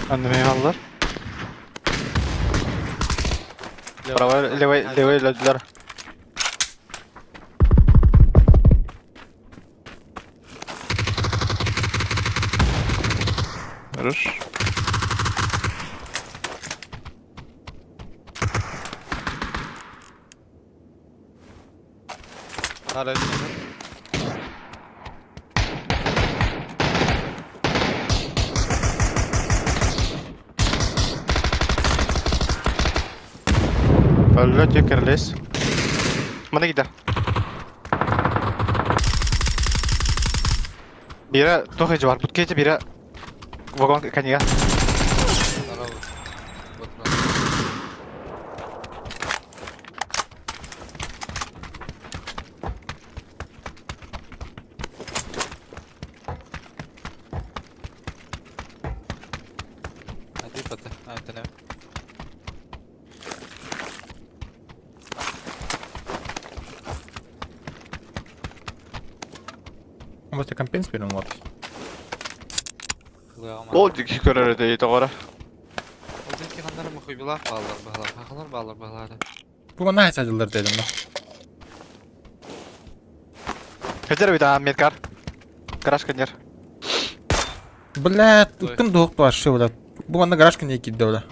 Anneme eyvallah. Bravo, leve öldüler. Vurur. Hala üstüne. Öldü diyor kereleyiz. Bana gider. Biri tohıcı var. Butkeci biri vagon kaniga. Здорово. Вот нас. Hadi patı. Hadi ne? Måste campaign spela något. Kılığıma. Ол жеке көрер дейді тоғыры. Öteki kanları mı kuybular bağlar bağlar. Hakalar bağlar bağlar. Bu bana hiç acılar dedim ben. Keçер бида медкар. Гараж көнер. Блядь, кім доқты var şey ola. Bu bana garaj künye gitti ola.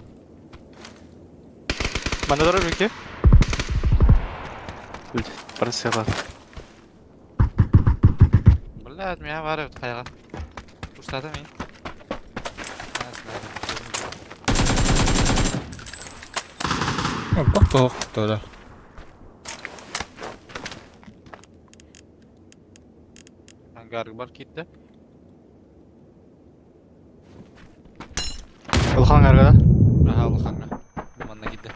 Манда дұры бүке. Бірісі бар. Блядь, меня варят кайга. Устата мен. Bak doқты ola. Hangarı бар кетті. Ұлхан арғада. Aha Ulkan'a. Dumanına gitti.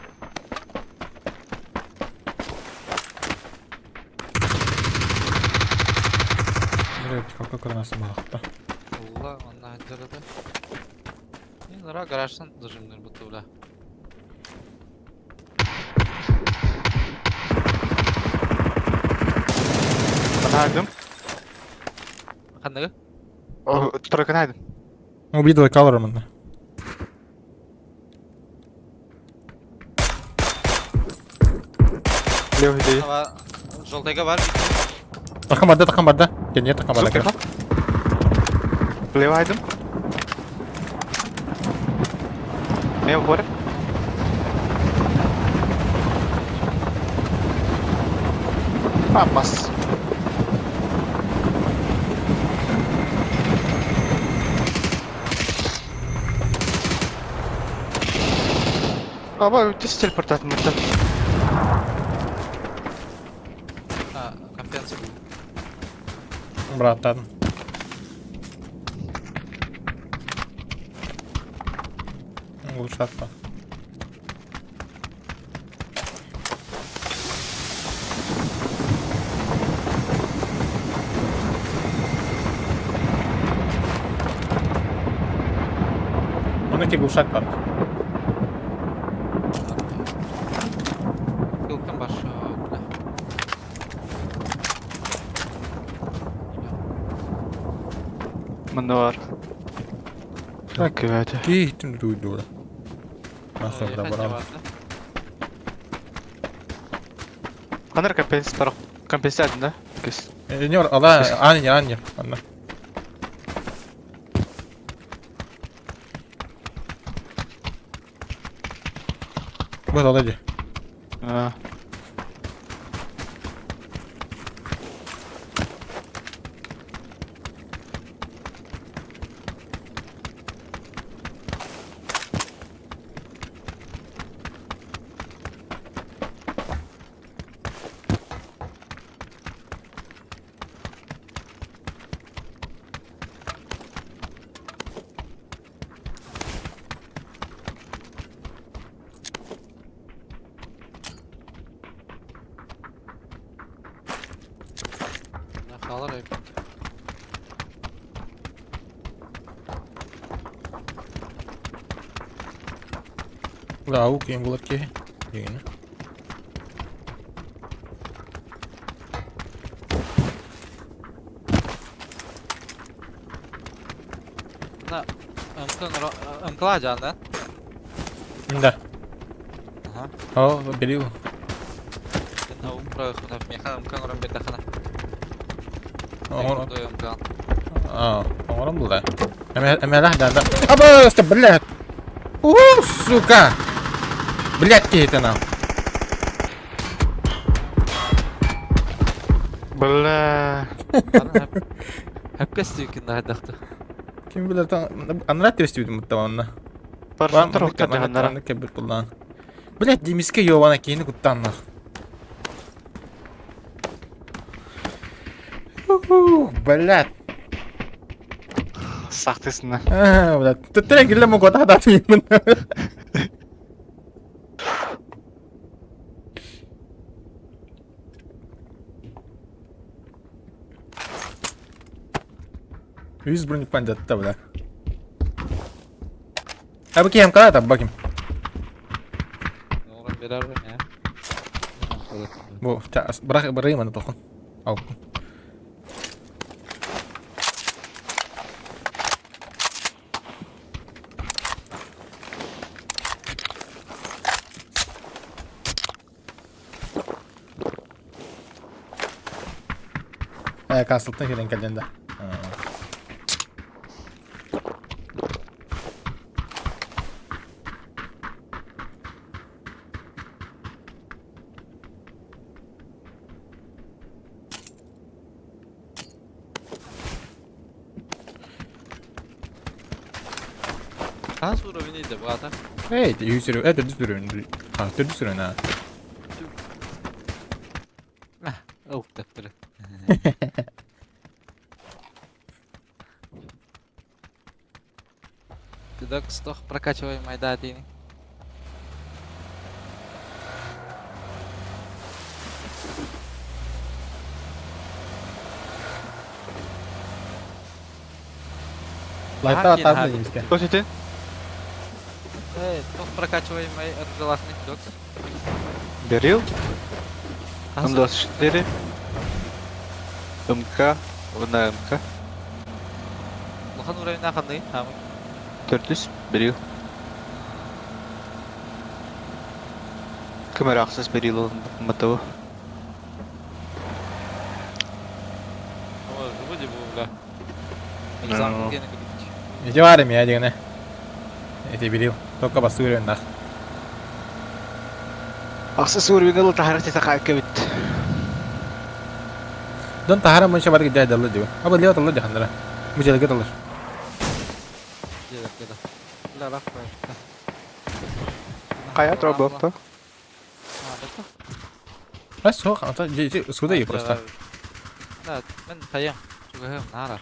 Nereye kapı kırmasın baktı. Allah onunla hacıradı. Ne ara garajdan dışımdır bu tuğla. Bana aydım. Kandığı? Тұрыкын aydım. O bir de kalır mı? Левый дейді. Ama жолдайга var. Takım barda. Gel takım barda. Gel. Левый aydım. Ne var? Bas. Ama ötesi teleportatım burada. Ha, компенс. Brattan. Uşatma. Ondaki uşak var. Kılkın başı. Bunda var. Çok güvete. Gittim duydu orada. Nasıl Ой, burada ехать не bravo. важно. Kanır компенсация da. Kes. Ne var? Allah anya. Anla. Bu da olacak. Ha. Ne kalır hep. Udah avuk yang bulat ke. Gini. Na, ımkıla candan. Indah. Aha. Oh, beliau. Ben avuk bırakın hep mekan ımkan oran bir dakika. Orang Ымкан. orang bulat. Emelah dan. Apa, sebelah. Suka. Блядь, это нам. Bılla. Hep kestiyor ki daha daktı. Kim bilir tam anlat terstiydim muhtemelen. Парашютер уктар жаганнара. Anlat kebir kullan. Блядь, Димиске ёбана кейini куттаннар. Блядь. Сақтысына. Блядь. Ты гиле му года да фильм. Yüz bronipman jatta bula. Abi kim kala tab bakayım. Oran birer ben ya. Bu bırak bırakayım onu tokun. Au. Kasıltın kiren geldiğinde. Kaç vuru biniydi bu adam? Hey, yüz sürü. Dördü sürü. Ha, dördü sürü ha. Avuk daktırı. Tidak stok прокачиваем майдатini. Лайта Hakin atar abi. mı Dimiske? Кто сетин? Stok прокачиваем мои железный дот. Берил. Hazır. М24. МК. Вна МК. Лохан уровень қандай? Хамы. 400. Берил. Кімер ақсыз берил мотовы. Ой, вроде бы, бля. Ну. Example gene gidiyor. İki varım ya diyene. Eti biliyor. Tokka bastı görüyorsun da. Ақсыз өрбегел тахарат ета қайып кебет. Don tahara mı şabar gidiyor dalı diyor. Ama lihat Allah dihandıra. Bu jalan kita alır. Gel gel. Bля, laf koy. Қая дробовто? Ha, betul. Ha soğuk anta suda iyi просто. Nah, men sayang juga hem nara.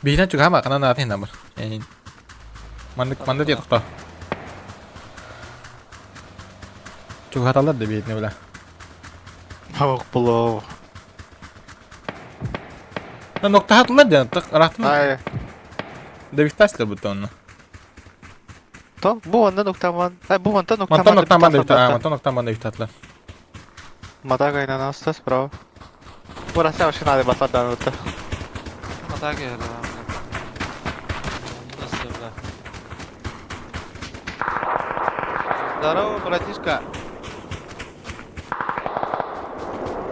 Bihinan juga sama karena nanti nambar. Yani mandat dia tuh. Juga hatalar da bihitne bile. Хавық бұлау. Lan nokta hatalar da tık arahtım. Ай. Da bihtaslar bu tonla. То, бұл анда ноктаман. Бұл анда Mantan noktan banda bihtat. ноктаман. Mantan noktan banda bihtatlar. Мата гайна наста справа. Бураса още наде басат данута. Так я Nasıl bla? Здорово, братишка.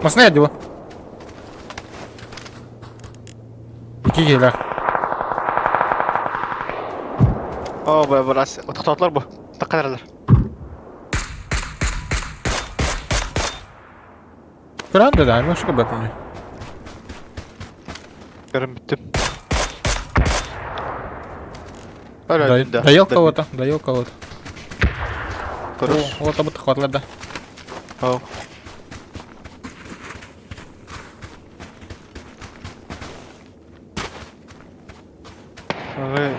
Masna bu. İki geyler. Oo burası. Otoqtotlar bu. Taqalarlar. Kıran da daim şu kadar yapınca. Görün bittim. Öyle Даю кого-то, даю кого-то. Konuş. Вот об хватlarda. Oo. Evet.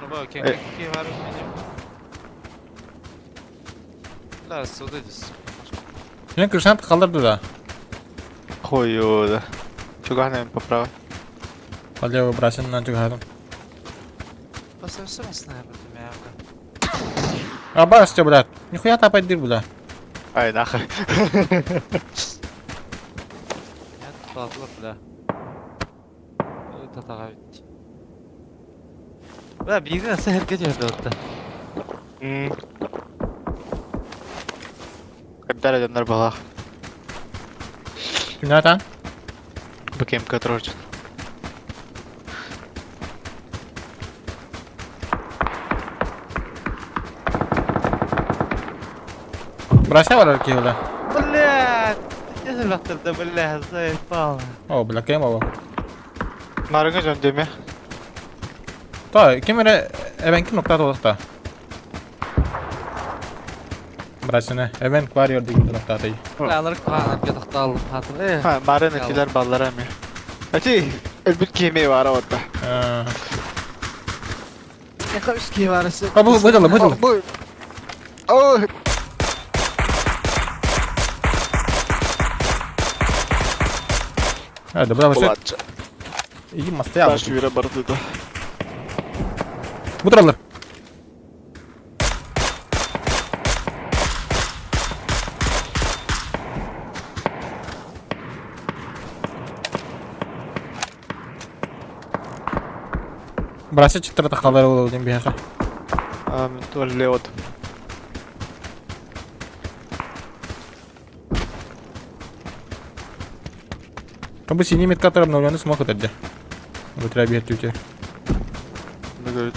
Baba, kekki var benim. La, sudayız. Yine kırşan kalırdı da. Хуёво. Чего она им поправила? Палево брасин на чугаром. Посовсем снайпер мягко. А басте, брат. Нихуя тапать дыр, бля. Ай, нахуй. Я tutuldular bile. Evet hata bitti. Bля, bilgi nasıl hareket ediyor orada? Когда рядом балах. Nereden? Bu kim katrolcu? Брася var ki öyle. Блядь! Ne baktırdı блядь, zayıfal. O bля kıyım o. Narınga döndüm ya. Ta kim öyle evenki nokta olakta. Brasine event var yerde gibi nokta atayı. Planları kahanıp yatakta aldım hatırlıyor. Ha, marın etiler ballara mı? Ati, elbet kemiği var orada. Ne kadar üst ki varısı. Ha bu da. Bu. Oh, Hadi bravo sen. Bulatça. İyi masta yapmış. Taş yüre barıdı da. Bu taralar. Брася çıtırı kalır olayım bir yasa. Tuvalle от. Bu sini mit который обновленный смог это где. Вот треба бегать у тебя. Ne говорит?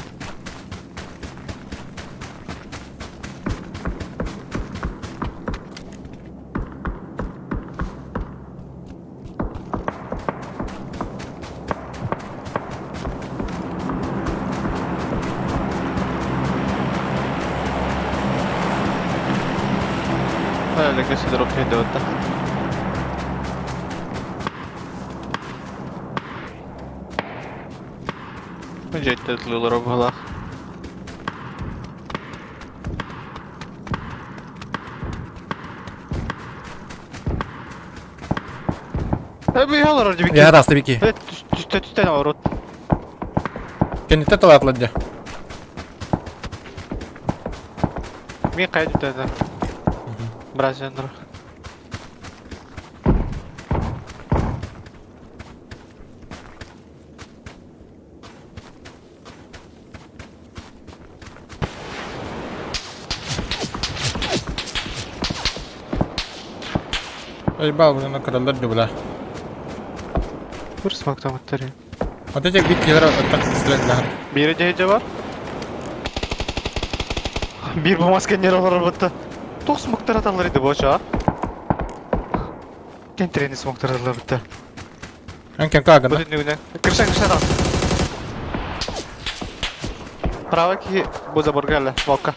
Öyle kesildir okey de orada. Önce ettirdiler o bala. Bir yalar önce bir Я раз табики. Evet, üstte var o. Kendi tetala atladı. Bir kaydı dedi. Biraz yandır. Ебал, блин, на крылья бля. Dur smoke'tan attarayım. Atacak bir kere atak silah daha. Bir DC var. Bir bu maskenin olur burada. Toh smoke'lar atarlar idi bu aşağı. Kentreni smoke'lar atarlar burada. Anken kagan. Будет не Крыша там. Право ки bu забор geldi. Volka.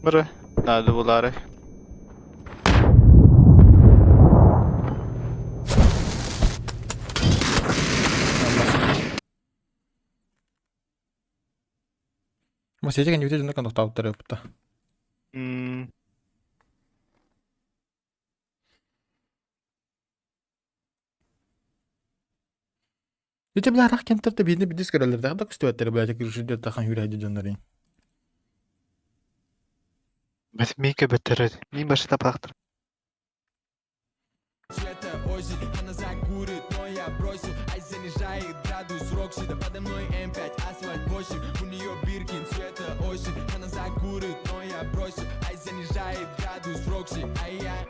Bırı. Nerede bunlar? Mas aja kan juga jeneng kan tahu terus peta. Yüce bile arak kentte birini bir disk görürler. Daha da küstüvetleri böyle girişi diyor takan yüreği canları. Бәс мейке бөттереді. Мен башы тапақтыр. Цвета осень, она закурит, но я бросил. Ай занижает градус Рокси, да подо мной М5, асфальт 8. У нее Биркин, цвета осень, она закурит, но я бросил. Ай занижает градус Рокси, ай я.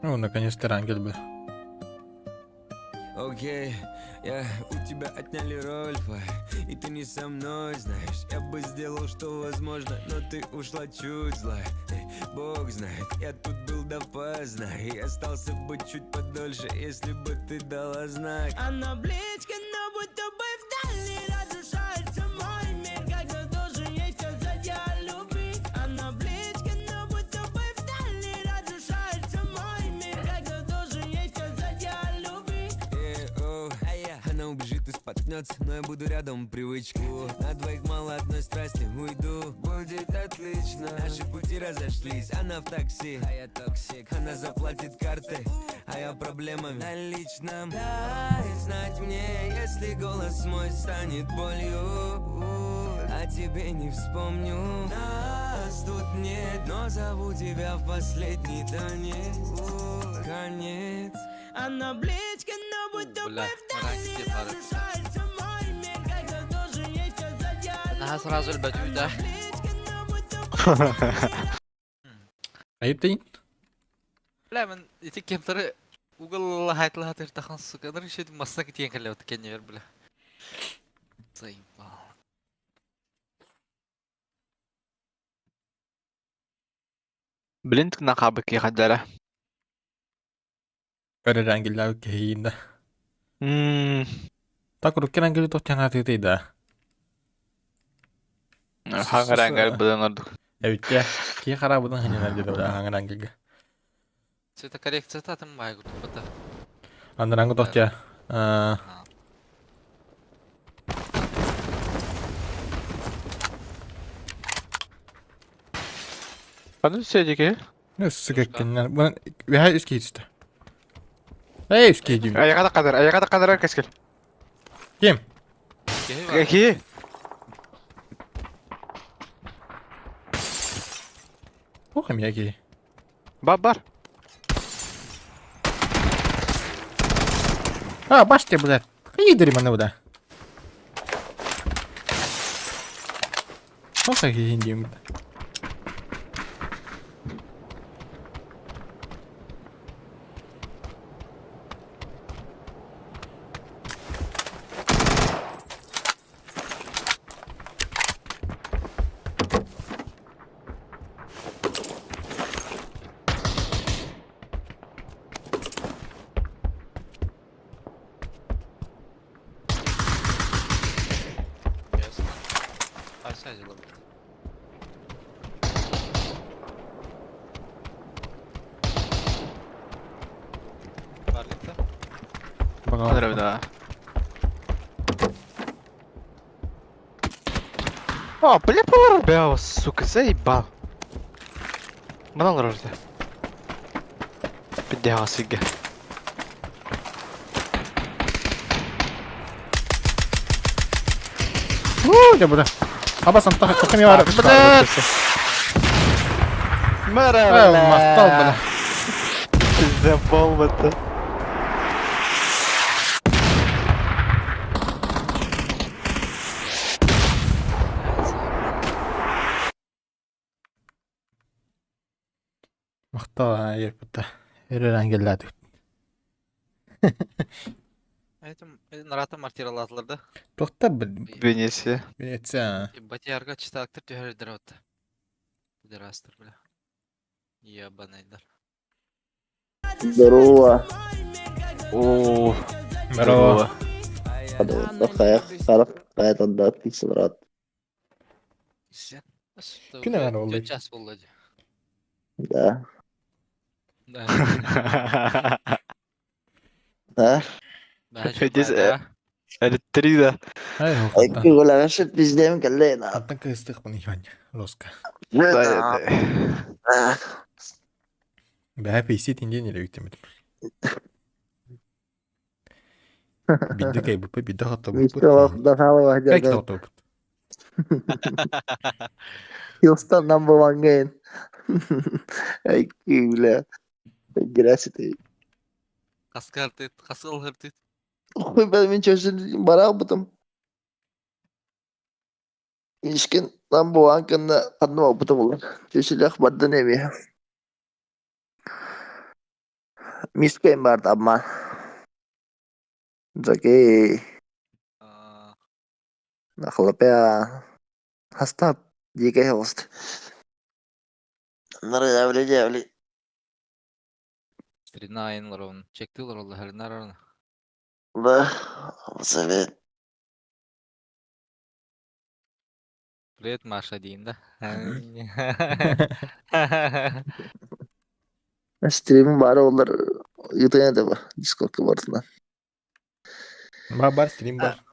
Ну, наконец-то Рангель бы. Окей, у тебя отняли роль, и ты не со мной, знаешь. Я бы сделал, что возможно, но ты ушла чуть злая. Бог знает, я тут был допоздна и остался бы чуть подольше, если бы ты дала знак. Она близко, но будто бы вдали разрушается мой мир, когда должен ей сказать я люблю. Она близко, но будто бы вдали разрушается мой мир, когда должен ей сказать я люблю. Она убежит и споткнется, но я буду рядом, привычку. На двоих мало одной страсти, уйду, будет отлично. Наши пути разошлись, она в такси, а я токсик. Она заплатит картой, а я проблемами наличным. Дай знать мне, если голос мой станет болью, а тебе не вспомню. Нас тут нет, но зову тебя в последний танец. Конец. Она близко, но будто бы Бля, вдали раньше пары. разрушается мой мир, когда должен ей сказать я Daha сразу ölbedi de. Ayıp değil. Бля, мен эти кемтары Google хайтла хатыр тахан сукадыр шет масына кеткен келе вот кенне бер бля. Заебал. Блин, ты нахабы ки хаддара. Böyle Rangel'ler kehiyinde. Ммм. Так, руки Rangel'i tohtan hatıydı. Хаңыр аңғар бұдан ордық. Evet ya. Ki harabıdan hani nerede böyle hangi Rangel'ge. Цветокоррекция татым бай кутупата. Andı Rangel tohtan. Қаны сөйді ке? Ne sık ekkenler. Bana ve her üst işte. Hey üst giydim. Аяға да қадар кәскел. Kim? Ки? Bakayım ya ki. Бар. Ha başta bu da. İyidir bana bu da. Nasıl giyindim bu da? Ясно. Осязила. Барлыкта. Bakalım. Қадыр өйді. О, бля, повар бяу, сука, заебал. Мыналар орда. Біддеға сүйге. Ne bu da? Abasan takım ya var. Bu da. Mahtal bana. Bizde болмады. Mahtal ya bu da. Her Rangel'ler. Этим нарата мартиралатларды. Tohta bir. Бенесі. Biletse. Батярга читактыр төһөрдөр отта. Пидорастыр бля. Ебанайдар. Здорово. Ооо. Merhaba. Кая отдаться, брат. Сен. Күнә гана булды. Час булды. Да. Ha? Just elektrik de. Ay Ay hoktan. kula kasıp bizden kalle na. Hoktan kıstık bunu yani. Loska. Ben hep isit indiğin yere yüklemedim. Bir de kayıp bir de hatta bu. Mr. Vakıf'da falan Belki de var. hatta bu. Houston number one game. Ay kula. Gracias. Kaskal hırtıt. Oy ben çözüm bara butum. İlişkin number one kanına kanına butum olur. Çözülük baddan evi. Miskayım vardı ama. Zaki. Nakhlap ya. Hasta. Jika host. Nara javli. Strina ayınlar onun. Çektiler oldu her nerede. Da. Evet. Привет, Маша deyinde. Stream'in bari onlar YouTube'a da var. Discord'da var. Bar stream bar.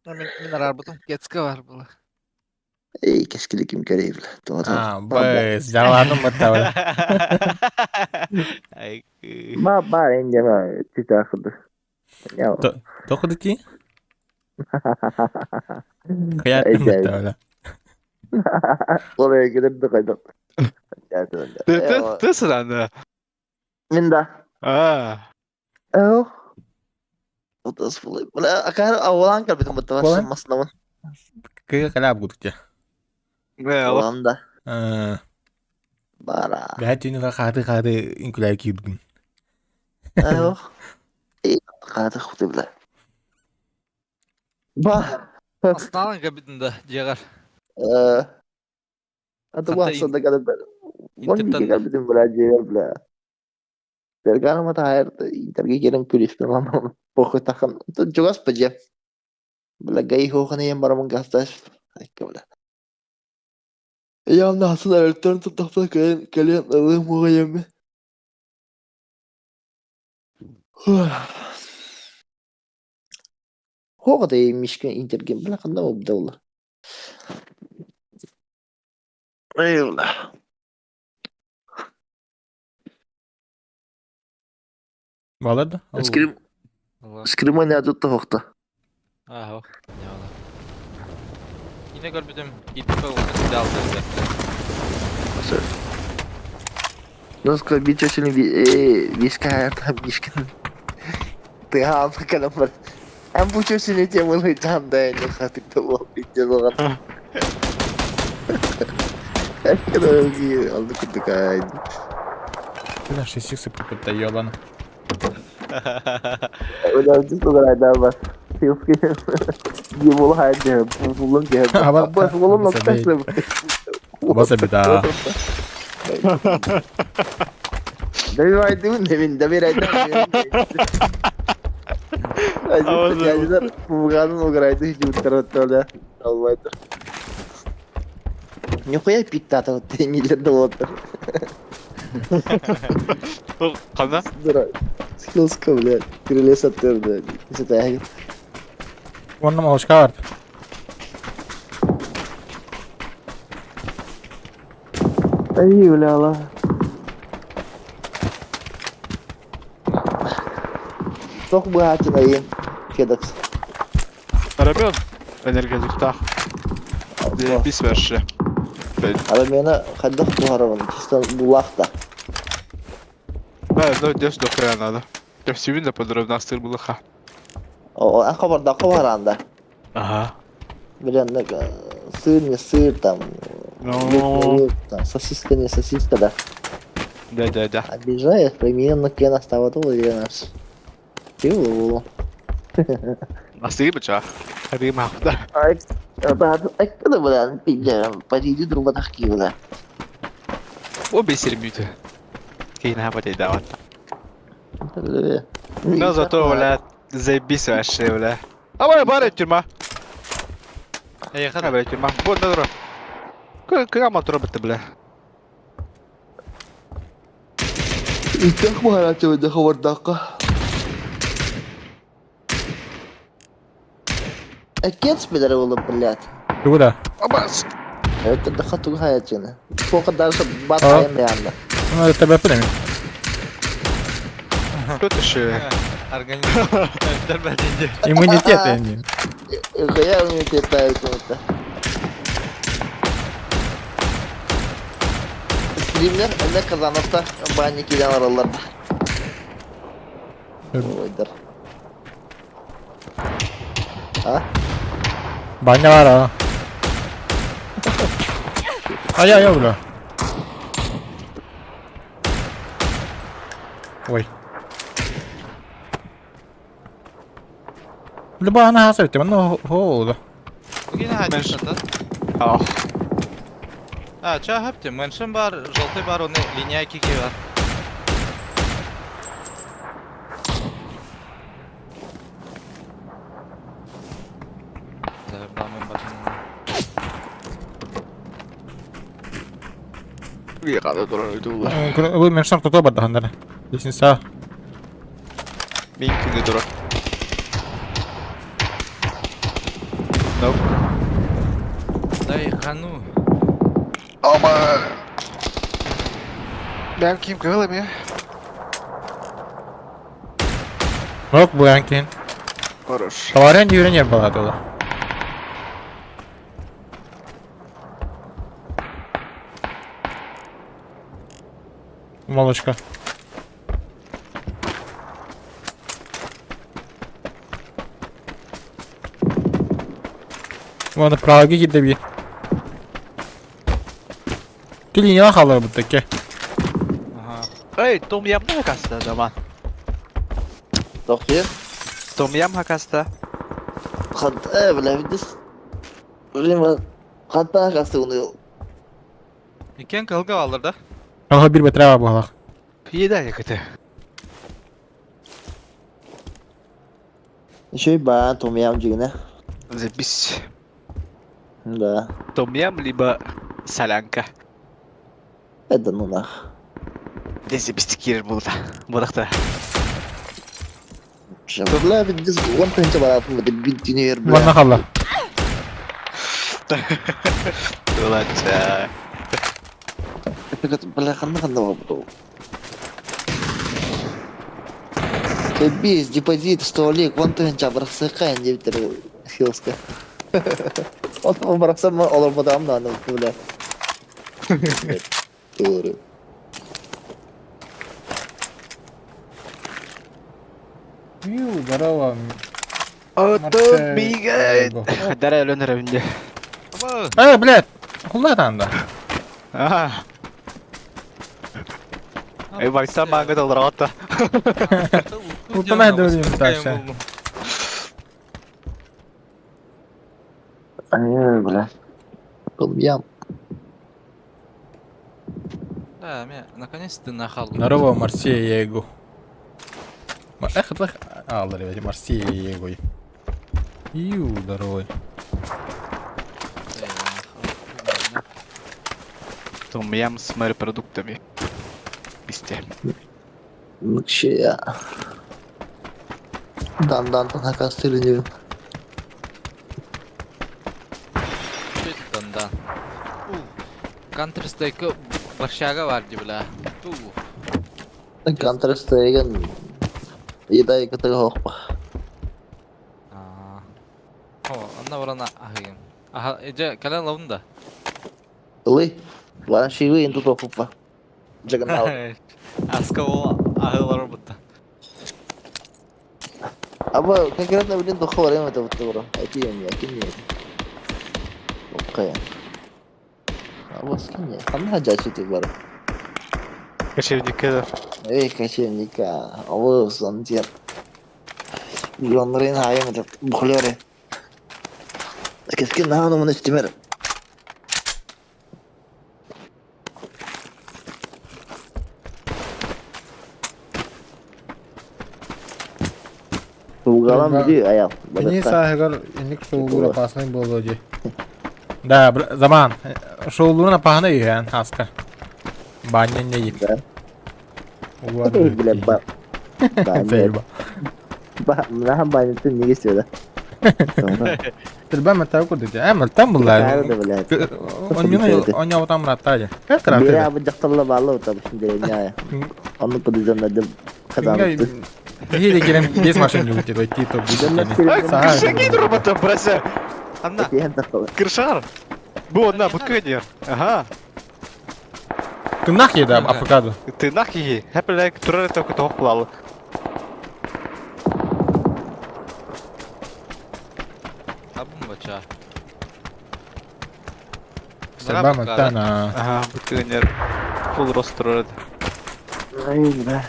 Min arabadım. Getska var bu. Ey keşkelik imkanıyla. Doğru. Bes jalanım betul. Ay. Ma bari ince çita akıllı. Ya. Toko diki? Kıyatım betul. Oraya gidip de kaydım. Gerçekten. Det sådan. Minda. Oh. O da sıfırlı. Bula akar avalan kalbidim bu tavır Olan? sanmasın ama. Kaya kalab gudukça. Ne oğlum? Olan da. Bara. Behat ini kade inkulay kibun. Oh. İyi. Kadı kutu bile. Bah. Aslanın kabininde ciğer. Atau Hatta bahasa da kadar böyle. Wong internet- iki kalbidim belajar bela. Tergana mata air tergi kirim kulis naman. Pokok takkan. Itu jelas aja. Bela gay ho kan yang barang gastas. Ay kabla. Ya nasıl alertlerin tutakta kalian alır mı kayamı? Ho da iyiymiş ki intergame bela kan da mı olur? Eyvallah. Balar da. Skrim oynadı da. Aho. Ne ola. Yine görmedim. İddife olması da aldı. Nosko bir çeşini viskaya tam miskin. Tıha ama kalamar. Hem bu çeşini cemalı tam da yani katık da bu biteceğiz o kadar. Her kadar iyi aldık kuttuk aydı. Biraz şey sıkıp da yolana. Öyle aldık o kadar daha var. Yok ki. Yemolu haydi. Bulun ki. Ama- Bu bulun Mesela noktası. Basa bir daha. Devi haydi mi? Devi haydi. Acı tecavüzler bukanın o kadar hiç utarıttı öyle. Olmaydı. Yok ya pikta atı tengilerde otur. Kana? Dur. Skills kabul et. Grile satıyordu. İşte dayak. Onun hoşka vardı. Ay öyle Allah. Çok bu hatin ayın. Kedak. Arabion? Energetik tak. Bis verşi. Aramena kadak bu haravan. Kistan bulakta. Ну, дес до края надо. Я все видно подробно был ха. O akabarda kabaranda. Ага. Bilen ne sığır ne sığır tam. Ну, Yok там. Сосиска не сосиска да. да. Обижает, примерно кен остават у нас. Чего? Nasıl bıçak? Hadi mahvda. Ay, ay kada bulan pinjam. Padi di rumah tak kira. O besir müydü? Kayın hava dedi davat. Tabii. Ne zato öyle zebis verşi öyle. Ama ya bari ettirme. Ha böyle ettirme. Bu ne dur? Kıya motoru bitti bile. İlk baharat çabuk daha var dakika. Akit sebenarnya belum lihat. Burada. Это дохоту hayatını. Fokat derse Aa. batayım yani. Bunun sebebi ne mi? Что ты шире? Организм öldürmediğince. İmmunitet yani. Kayak ini kita itu. Streamler ne kazanırsa banyak giden var oralarda. Evet. Oydur. Ha? Banya var ha. Ay ay bro. Ой. Любая она hasret ya. Ну, холода. Bugün hadi satın. Ах. Ha, çağ hepti. Mention var, желтый var, onu linya 2 var. Zahırdamen bakın. Iya kata turun itu lah. Gue mention tuh apa dah anda? Di sini sah. Minggu gitu turun. Nope. Дай хану. Ama. Ben kim kıvılım ya? Yok bu yankin. Хорош. Товарен не было туда. Молочка. Ладно, Praga gidebilir. Dünya kalır buradaki. Aha. Hey, Tom Yam ne hakasta zaman? Tokyo. Tom Yam hakasta. Kad bile vidis. Rima hatta kastı onu. İken kılgı alır da. Aha bir metre var bu halak. Yedi ay kötü. Şey ben Tom Yam juga. Zebis. Da. Tom Yam liba salanka. Eden ona. Desi bistikir burada. Burakta. Şabla vidis one punch barat mı de bir yer. Bana kalla. Ulan çay. Fakat belakangnya kan tahu bro. Bis депозит столик, вон ты cabrak sekian jadi terus hilska. Onu bıraksam mı olur mu da ama anladım böyle. Doğru. Yuh, здорово. Oto bigat. Darah lu nara önce. Apa? Блядь, kula tanda. Ah. Ay baksan mangga da olur hatta. Muhtemelen de öyleyim aşağı. Ayo böyle. Tom Yam. Да, меня наконец-то нахал. Здорово, Марсия Его. Эх, эх, алло, Марсия Его. Ю, здоровый. Tom Yam с морепродуктами. Везде. Ну şey ya. Dandan kastırınca. Dandan. Counter Strike Başaga var gibi la. Counter Strike'ın yedaya kadar hoppa. Oh, anna orana ahayım. Aha, Ece kalian lawan da. Uli, lan şey itu hoppa. Jangan tahu. Aska o ahılar burada. Apa kira-kira tahu dia tuh kawan yang betul bro. Itu yang yakin ya. Oke. Apa skin ya? Kamu aja situ bro. Кочевника. Kasihan jika. Oh, sanjir. Londra'nın hayal mı? Buluyor ya. Keskin daha onu istimer. Tugalan biri ayam. Ini sahagar ini soğuluğuna pasını bulucu. Da zaman soğuluğuna pahana yiyen haska. Banyan ne yiyip. O var. Bile bak. Seyba. Bak, nah banyak ni guys ya. Terba mata aku dia. Maltam bulan. Ada bela. Onnya utam rata aja. Kan Biri kerata. apa jaktarla balı tabi şimdi ya. Onu kuduzanladım. Kazandı. Ini dikirim bis maşın juga gitu. Itu bisa Jangan nih. Крыша гид робота, бразя. Анна, Ketihan takıl. крышар. Bu ona bu köyüyor. Aha. Kena ya da avokado. Ты нахи, hep like turare только то плал. Abi mi baca? Terba mata na. Aha, bu köyüyor. Full rost turare. Ay be.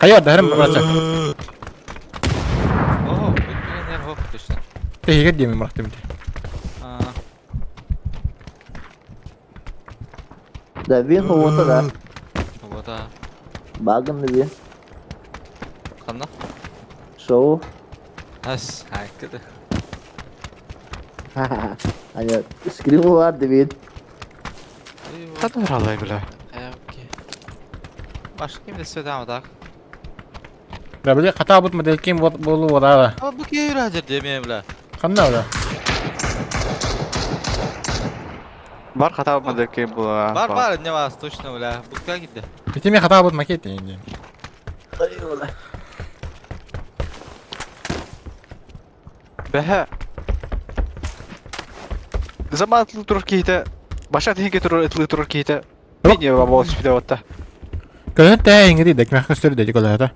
Kayo ada hem baca. Oo, bekleyen yer hop işte. Tehir dia memang tim. Aa, Da bir havada da. bu da Bagın da bir. kanna. So. Has, hakikaten. Hani screen vardı bir. Eyvah. Та ну ралай, бля. Okey. Başka kim de söyledim adak. Berarti kata abut model kim buat bolu wala. Ama bu köyü hacer demeyeyim bile. Kanna udah. Бар хата модельки bu. Var ne var точно bile. Bu köy gitti. Itu mi kata abut maket ini. Eyvallah. Бәһә. Zaman atlı turur kiyte. Başa tehinge turur etli turur kiyte. Yok. Beni baba olsun bir de vatta. Kalau teh ingin tidak mah kestur deh kalau ada.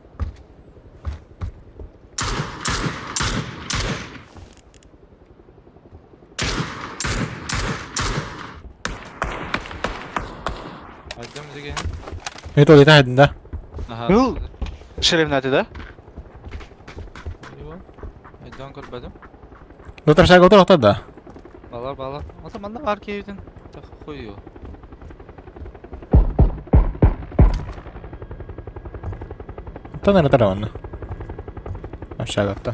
Hadi müzik ya. Itu kita ada. Aha. Hıl. Şeref nerede de? Eyvah. Edon görmedim. Lu terus aku tuh waktu ada. Bağlar. O zaman da var ki evden. Tak koyuyor. Tuh nerede mana? Aşağı katta.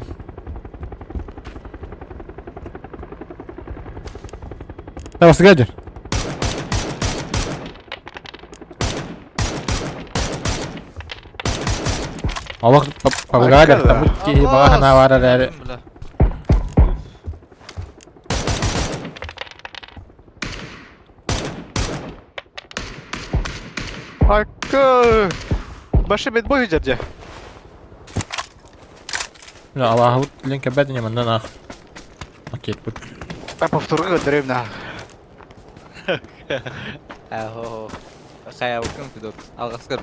Tamam sıkıcı. Allah pagada tamu ki bahan awara dari. Bile. Hakkı. Başı bed boyu cerce. Ya Allah link bedanya mana nak. Maket put. Ben повторю gönderiyorum na. Aho. Kayak bakın pidot. Algaskar.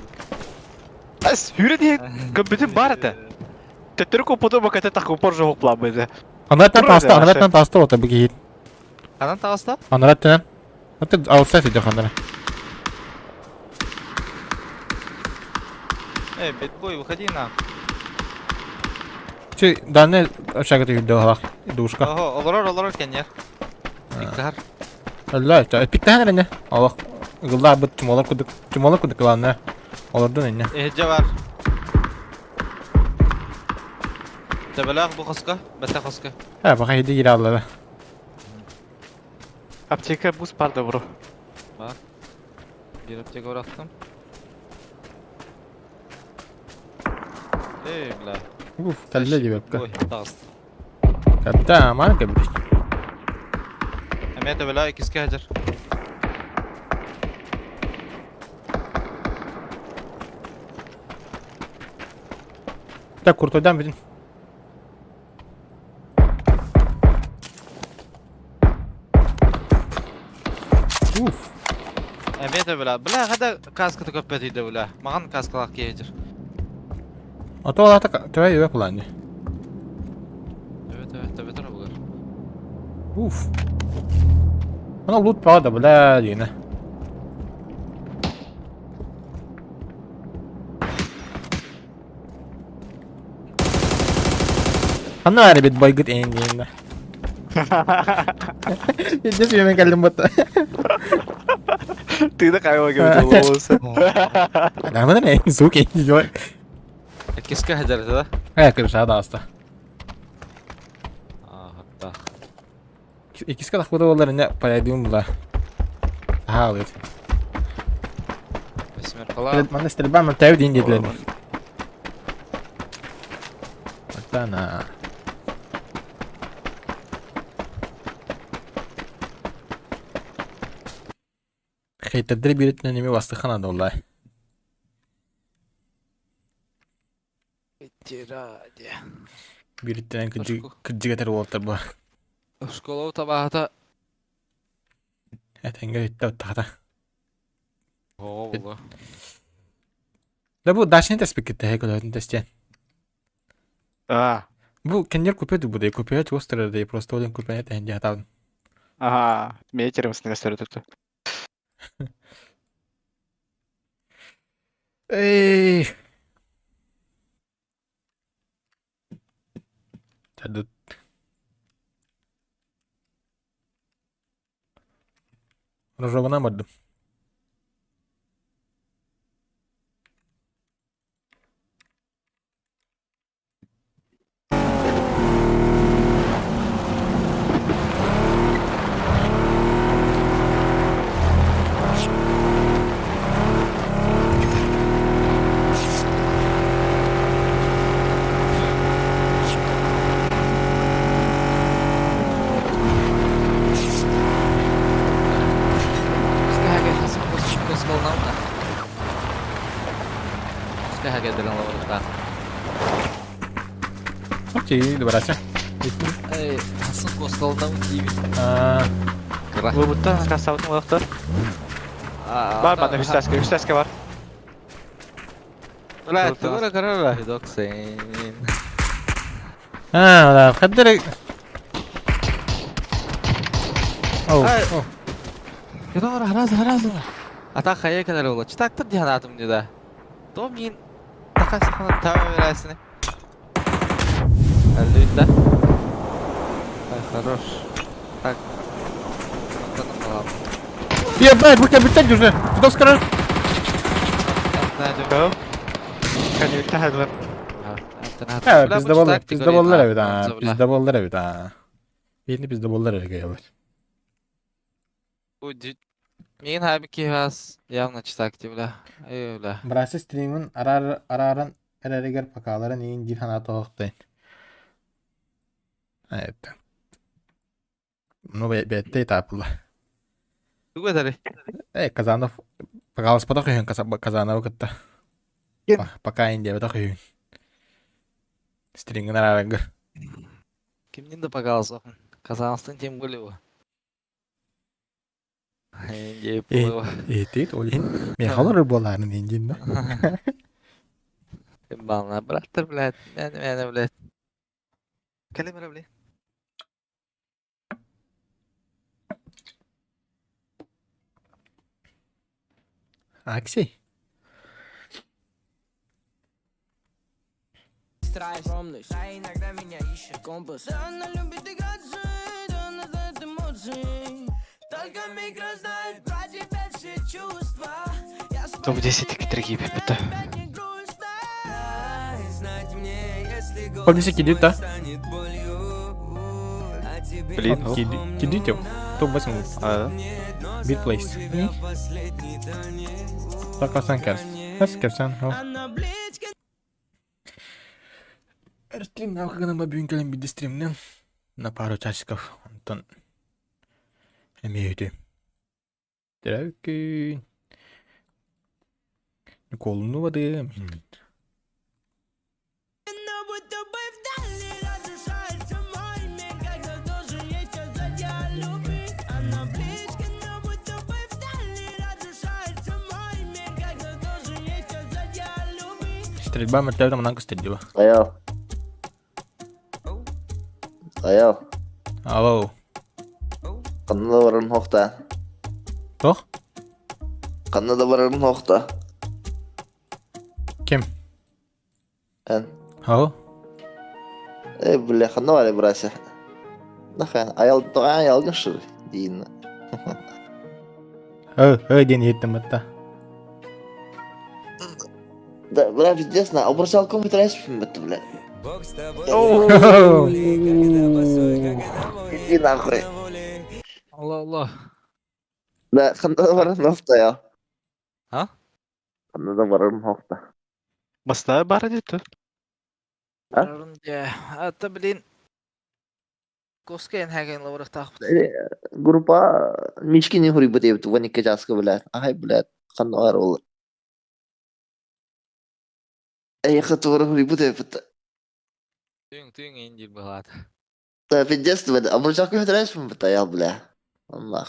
As hüre diye gömbetin barata. Tetleri kopodu bakate takı porjo hopla bede. Anaratan tasta o tabii ki. Kanan tavasta? Anaratan. Nanti outside aja kanara. Бэтбой, выходи на. Чи данne aşağı katta video halak. Duşka. Ого, олорор кенер. Иктар. Allah ya pikten ne? Allah. Gıllar bu tümolar kuduk lan ne? Olurdu ne? Ehce var. Tebelah bu kaska, bete kaska. Ha bak hedi gir Allah'a. Apteka buz parda bro. Bir aptek uğrattım. Bla. Uf, talle gibi bak. Oy, dağıst. Katta mana kabul. Hemen tebelah ikiski hacer. Ta kurtodan bütün. Uf. Hemen tebelah. Bla hada kaskı köpeti de bla. Mağan kaskalak hacer. Atau Allah tak coba juga kullanıcı. Evet, tabi bu kadar. Uf. Mana loot paha da bela yine. Ano ada bit boy good ending na. Just yung kalimot. Tidak kayak gitu olsa. Ada mana ne? Suki. İkiski hacer da. Ha kırışa da hasta. Hatta. İkisi kadar kuda onları ne paylaştığım bula. Ha evet. Mana stilba mı tav din dediler. Matana. Xeytadri biritne nemi bastı xanada vallahi. Тираде. Biritnen Başka? kıcı getir Walter bu. Школа табахата. Etenge hitte tahta. О, было. Da bu daşını tespit etti hekolatın testçen. А, Bu kendiler kupeti bu da kupaya çostrar da просто один kupaya tendi hata. ага, метером с насторы тут. Ey. Tadı. Rozovanamadım. Ska haga hasın koskolna mı? Ska haga dalam lawar. Okey, berasa. Ey, hasın koskolna mı gibi. Kırah. Вы будто красавцы молоқты. Бар, бана 3 таска бар. Ulan, tugura karar 90. Ha, ulan kadar. Oh, Ay. oh. Kita orang haras. Ata kaya kadar ola. Çıtaktır diye adım diye da. To min takas sana tamam verasını. Elbette. Ay хорош. Так. Ya ben bu kabitten güzel. Tutas karar. Кім? Конъюнктен хадылар. Ha, bizde bollar evet ha. Bizde bollar evet ha. Birini bizde bollar evet geliyorlar. Мен halbuki has явно читакти бля. Ey bля. Burası stream'in araran ereriger pakaları neyin bir hana toğuktayın. Evet. Bunu bette etaplar. Gue tadi. Kazandı. Pakalas pada kıyın kazandı vakitte. Pakain dia pada kıyın. Stream'in araran. Kimden de пожалуйста. Казахстан тем более. Ей, было. Evet, olin. Mekalar bolarını neyin de. Бана, браттар, блядь. Мен, блядь. Калибра, блядь. Aksi. Скромность, а иногда меня ищет компас. Она любит играться, она знает эмоции. Только микро знает про тебя все чувства. Топ-10 такие будто. Полностью кидит, да? Блин, Кидите. Топ-8. Bit place. Takarsan kersin. Nasıl kersen? Stream на выходном бабюнькалем биде стримнен на пару часиков. Антон. Эмеюде. Трәүкін. Колыну вады. Стрельба мертвая там нанка стрельба. Ayo. Алло. Kanada varın hokta. Toch? Kanada varın hokta. Kim? En. Алло. Bile kanada var ya burası. Nakhan ayal gınşır. Deyin. День етtim hatta. Da bırak gideceğiz na. Obrasal komputer espim betul bile. Gidin akre. Allah Allah. Da kanada varın hokta ya. Ha? Anda da varırım hafta. Masna bara diyor. Bararım diye. Hatta bilin. Koska en hagen lavraq taqıp. Grupa Mishkini huribut evtu vanikka jaska bilat. Ahay bilat. Qanday var olur. Ay khatora huribut evtu. Tüyün injil bahat. Tapi just bada abul jakı hıdraş mı bata ya bilat. Allah.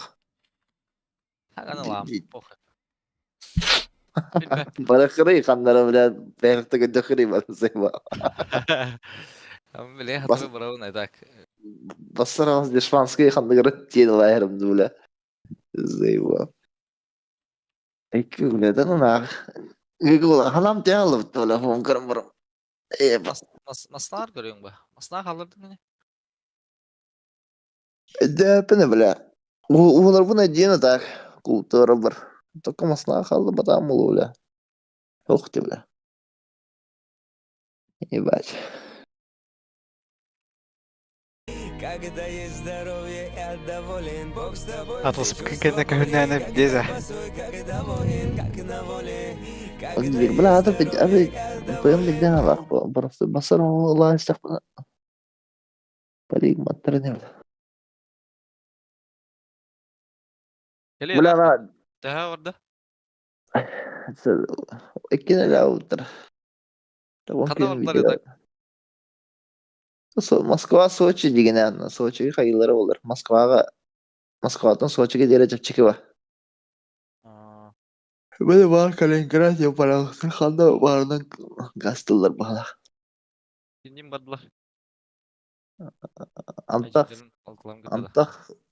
Hagan lam. Bana kırı kanlara bilat. Belki de gıda kırı bana seyva. Ama bilin hatırı baravun edak. Basara de şvanskı kandı gırı tiye de bayarım dula. Seyva. Ekü biladan ona. Gıgı halam te alıp telefon kırım varım. Bas. Masnar görüyorsun bu. Masnar kalırdın mı? De pene bile. Ular buna diyene tak. Kultura bir. Tokamasına kaldı batam ulu. Yok de bile. Ебать. Когда есть здоровье, я доволен. Бог с тобой. Atlasıp kendine kahünlerine deze. Как на воле. Bile adı abi benim bir tane var. Burası basar Allah istekbana. Paling materi ne bile. Geliyor. Bile lan. Daha orada. İkine la utar. Tamam Kanda film ordular video. yadak. Moskova Soçi digine anna. Soçi'ye hayırları olur. Moskova'dan Soçi'ye derece çıkıyor. Böyle var Kaliningrad yaparak Kırkan'da varından gazetler bağla. Dindim bardılar.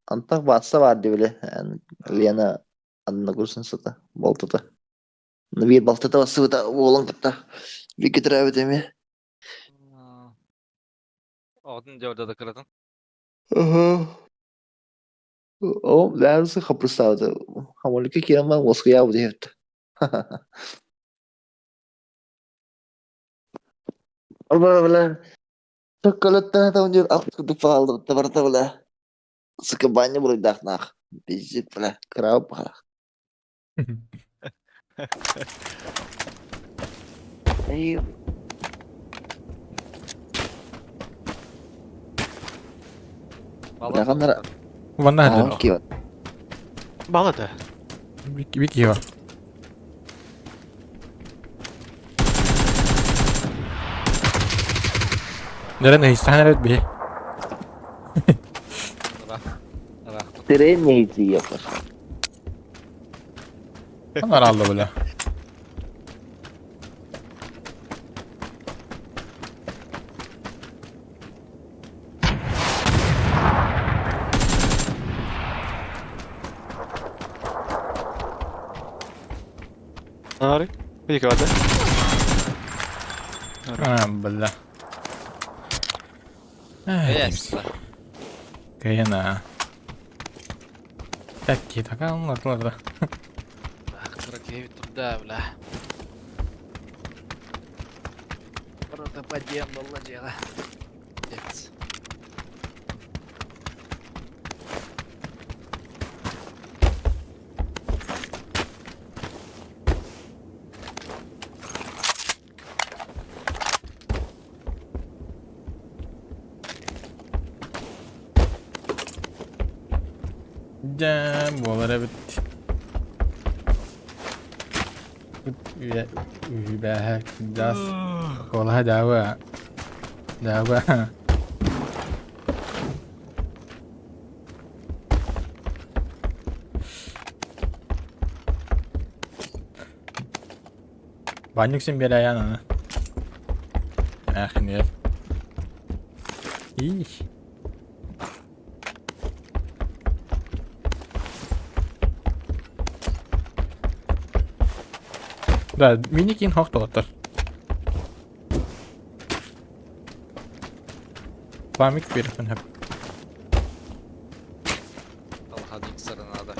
Antak batsa vardı bile. Yani Lena adına kursun sata. Baltada. Bir baltada bası da oğlan kıtta. Bir gitar abi demi. Odun orada da kıradın. O dersi kapıstavdı. Hamurluk'a kiran ben Moskva'ya bu diyefti. Allah Allah. Çikolattan tahun jur aku kudu paldo tabarta bala. Suka banyak berudak nak. Bijit bala. Kerap bala. Ayo. Ya kan nara. Vanna Ah, hadi. oke. Bağladı. Bir kiva. Nere ne isteyen bir. Tren neydi yapar? Onlar aldı böyle. Nari. Bir kaldı. Bella. Yes. Kayana. Tak kita kan onlar. Kıra keyif turda bile. Burada padiyem dollacağı. Evet. Jam bollara bitti. Übah das kolah dawa. Dawa. Banyak sih beda ya nana. Akhirnya. Ih. Da minikin hoch dotter. Pamik bir hep. Allah hadi ilk sarına da.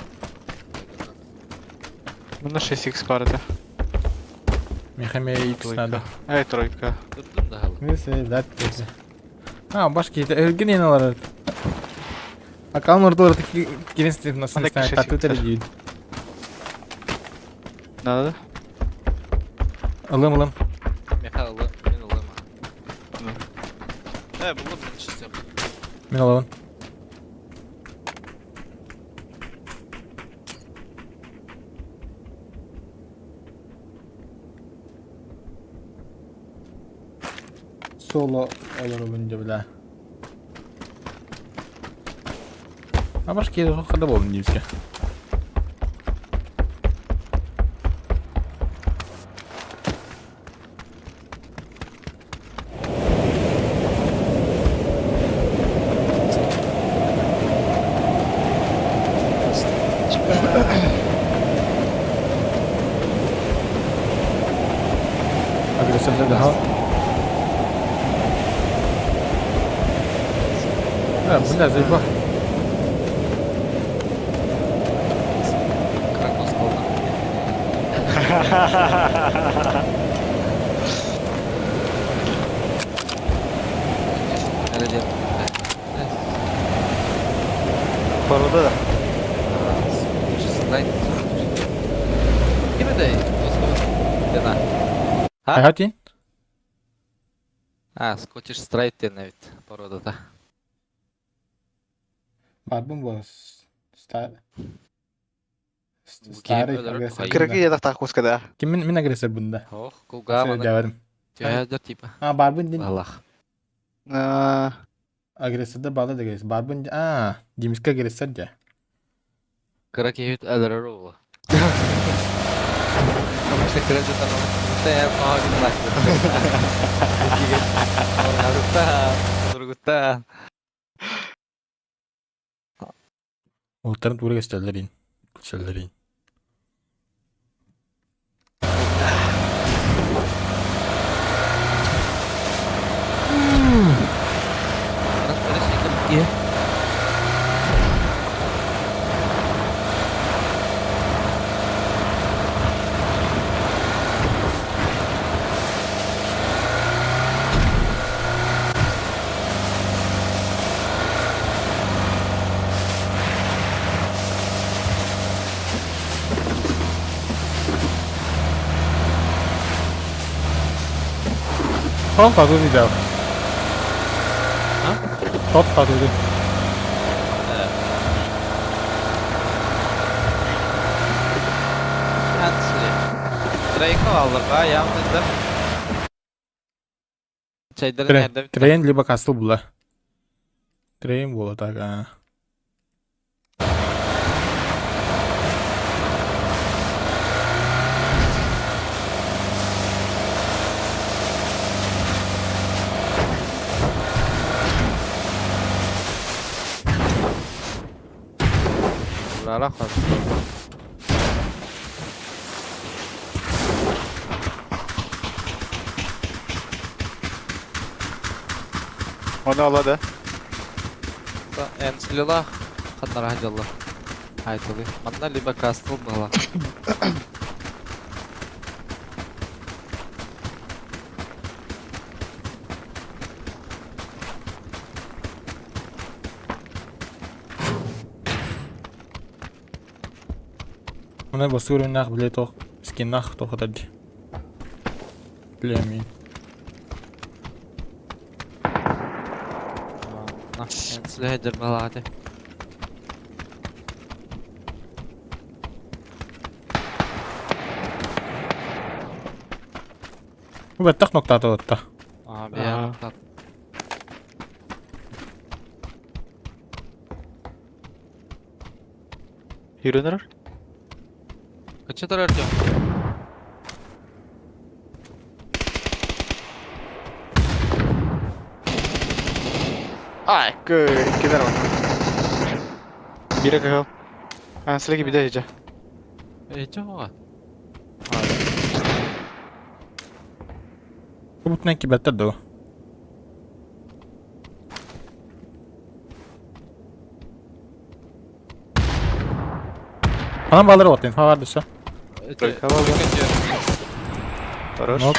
Bunda 6x vardı. Mehmet X nada. Evet trojka. Durdum da halı. Neyse that dedi. Ha başka yedi. Ergin yanalar. Bakalım orada girin nasıl Hadi isteyen kışa tatlı çıktı. tercihiydi. Ne oldu? Alım. Meka alı, men alı ma. Buldum ben işte. Men alalım. Solo olur olunca bile. Ha başka yerde sokakta bolun diyeyim ki. Agresifler daha. Ha bu ne zeyba? Krakos kaldı. Nerede? Poroda da. Slide. Gibi de. Dena. Hayatın? Scottish Straight diye nevit. Poroda da. Barbun bu. Star. Game öldürür. Kırıkı yadak takus kada. Kimin agresif bunda? Oh, kuga Şöyle mana. devam. Jahadır tipe. Ha barbun din. Allah. Agresif de bağlı da agresif. Barbun Jimiska agresif ya. Kırak yehut öldürür o. İşte kırak juta nama. Kita ya mau gitu lah. Orang Arutta, Turgutta. Muhtarın tuğra gösterlerin. Gösterlerin. Terus ikut dia. Tot patladı bir daha. Tot patladı. Asli. Draco alır ba yalnızdır. Şeylerin nerede bir Train leba kasıl bula. Train bula tak ha. Rara var. Onu aladı. En silahla kadar hajallah. Haytalı. Mana liba kastul bala. Ona basıyorum nak bile tok. Skin nak tok hadi. Bilemeyin. En silah hajar bala hadi. Bu battak nokta atta. Abi ya. Yürünür. Kaça tarar diyor? Ay, gider bak. Biri kakal. Ben sıra gibi de iyice. Coba. Bu butun ki battar da o. Anam bağları batayım. Ha vardı şu. Kakal aldı. Terus. Nok.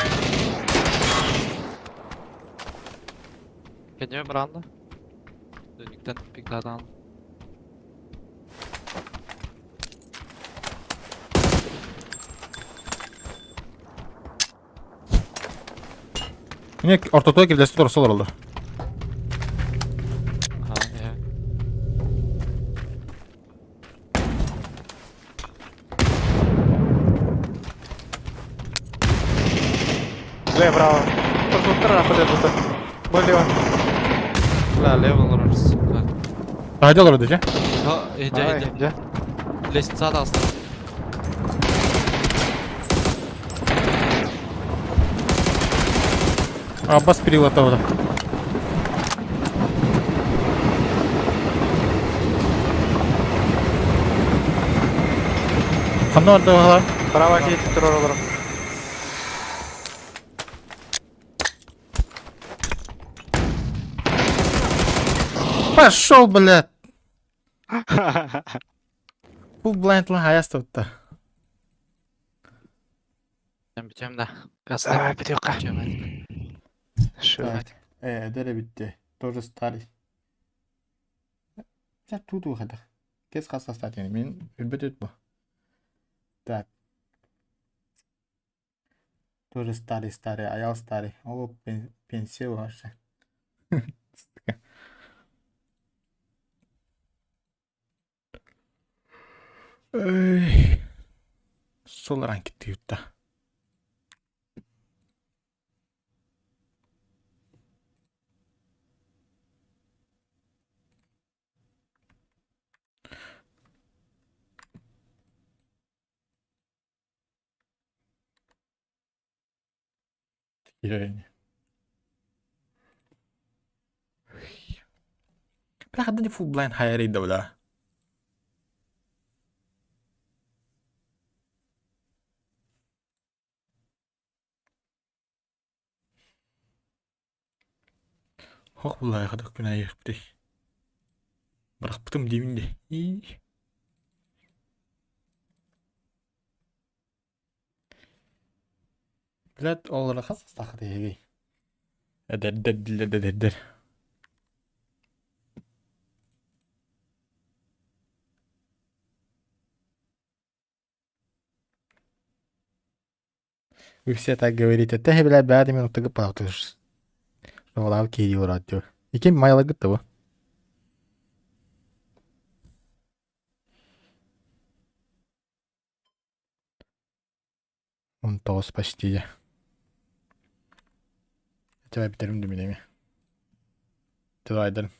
Kayaknya beranda. Dönükten piklerden. Mine ortotoğa girdesi doğrusu oldu. Ha, iya. Лево, право. Тут раходит тут. Болево. Lah, level oluruz. Ha. Hadi olur diyece. Ha, ece. Ja. Lest sağda aslında. Abbas перилата orada. Қандай орда hala? Право кетіп тұр оралар. Пошел, блядь! Бұл блайндлы аясты өтті. Ben biteceğim de. Kaslar. Давай, бітеу қа. Biteceğim. Шо. Дәрі бітті. Тоже старый. Сейчас тут выхода. Кез қаса статьяны. Мен үлбет өт бұл. Так. Тоже старый. Аял старый. О, пенсия вообще. Ой. Сол ранкетті ютта. Yani. Бірақ да не full blind hire еді бұл да. Хоқ бұл аяқыдық күн аяқ бітей. Бірақ бұтым деймін де. Біләд олары қас астақы дейгей. Әдәр. Вы все так говорите. Ты, блядь, бәді мен ұқтығы пақтығыш. Олау кейді орады деу. Екен майлы күтті бұл. Он тоғыз почти де. Тебе бітірім дүмінеме. Теді айдырым.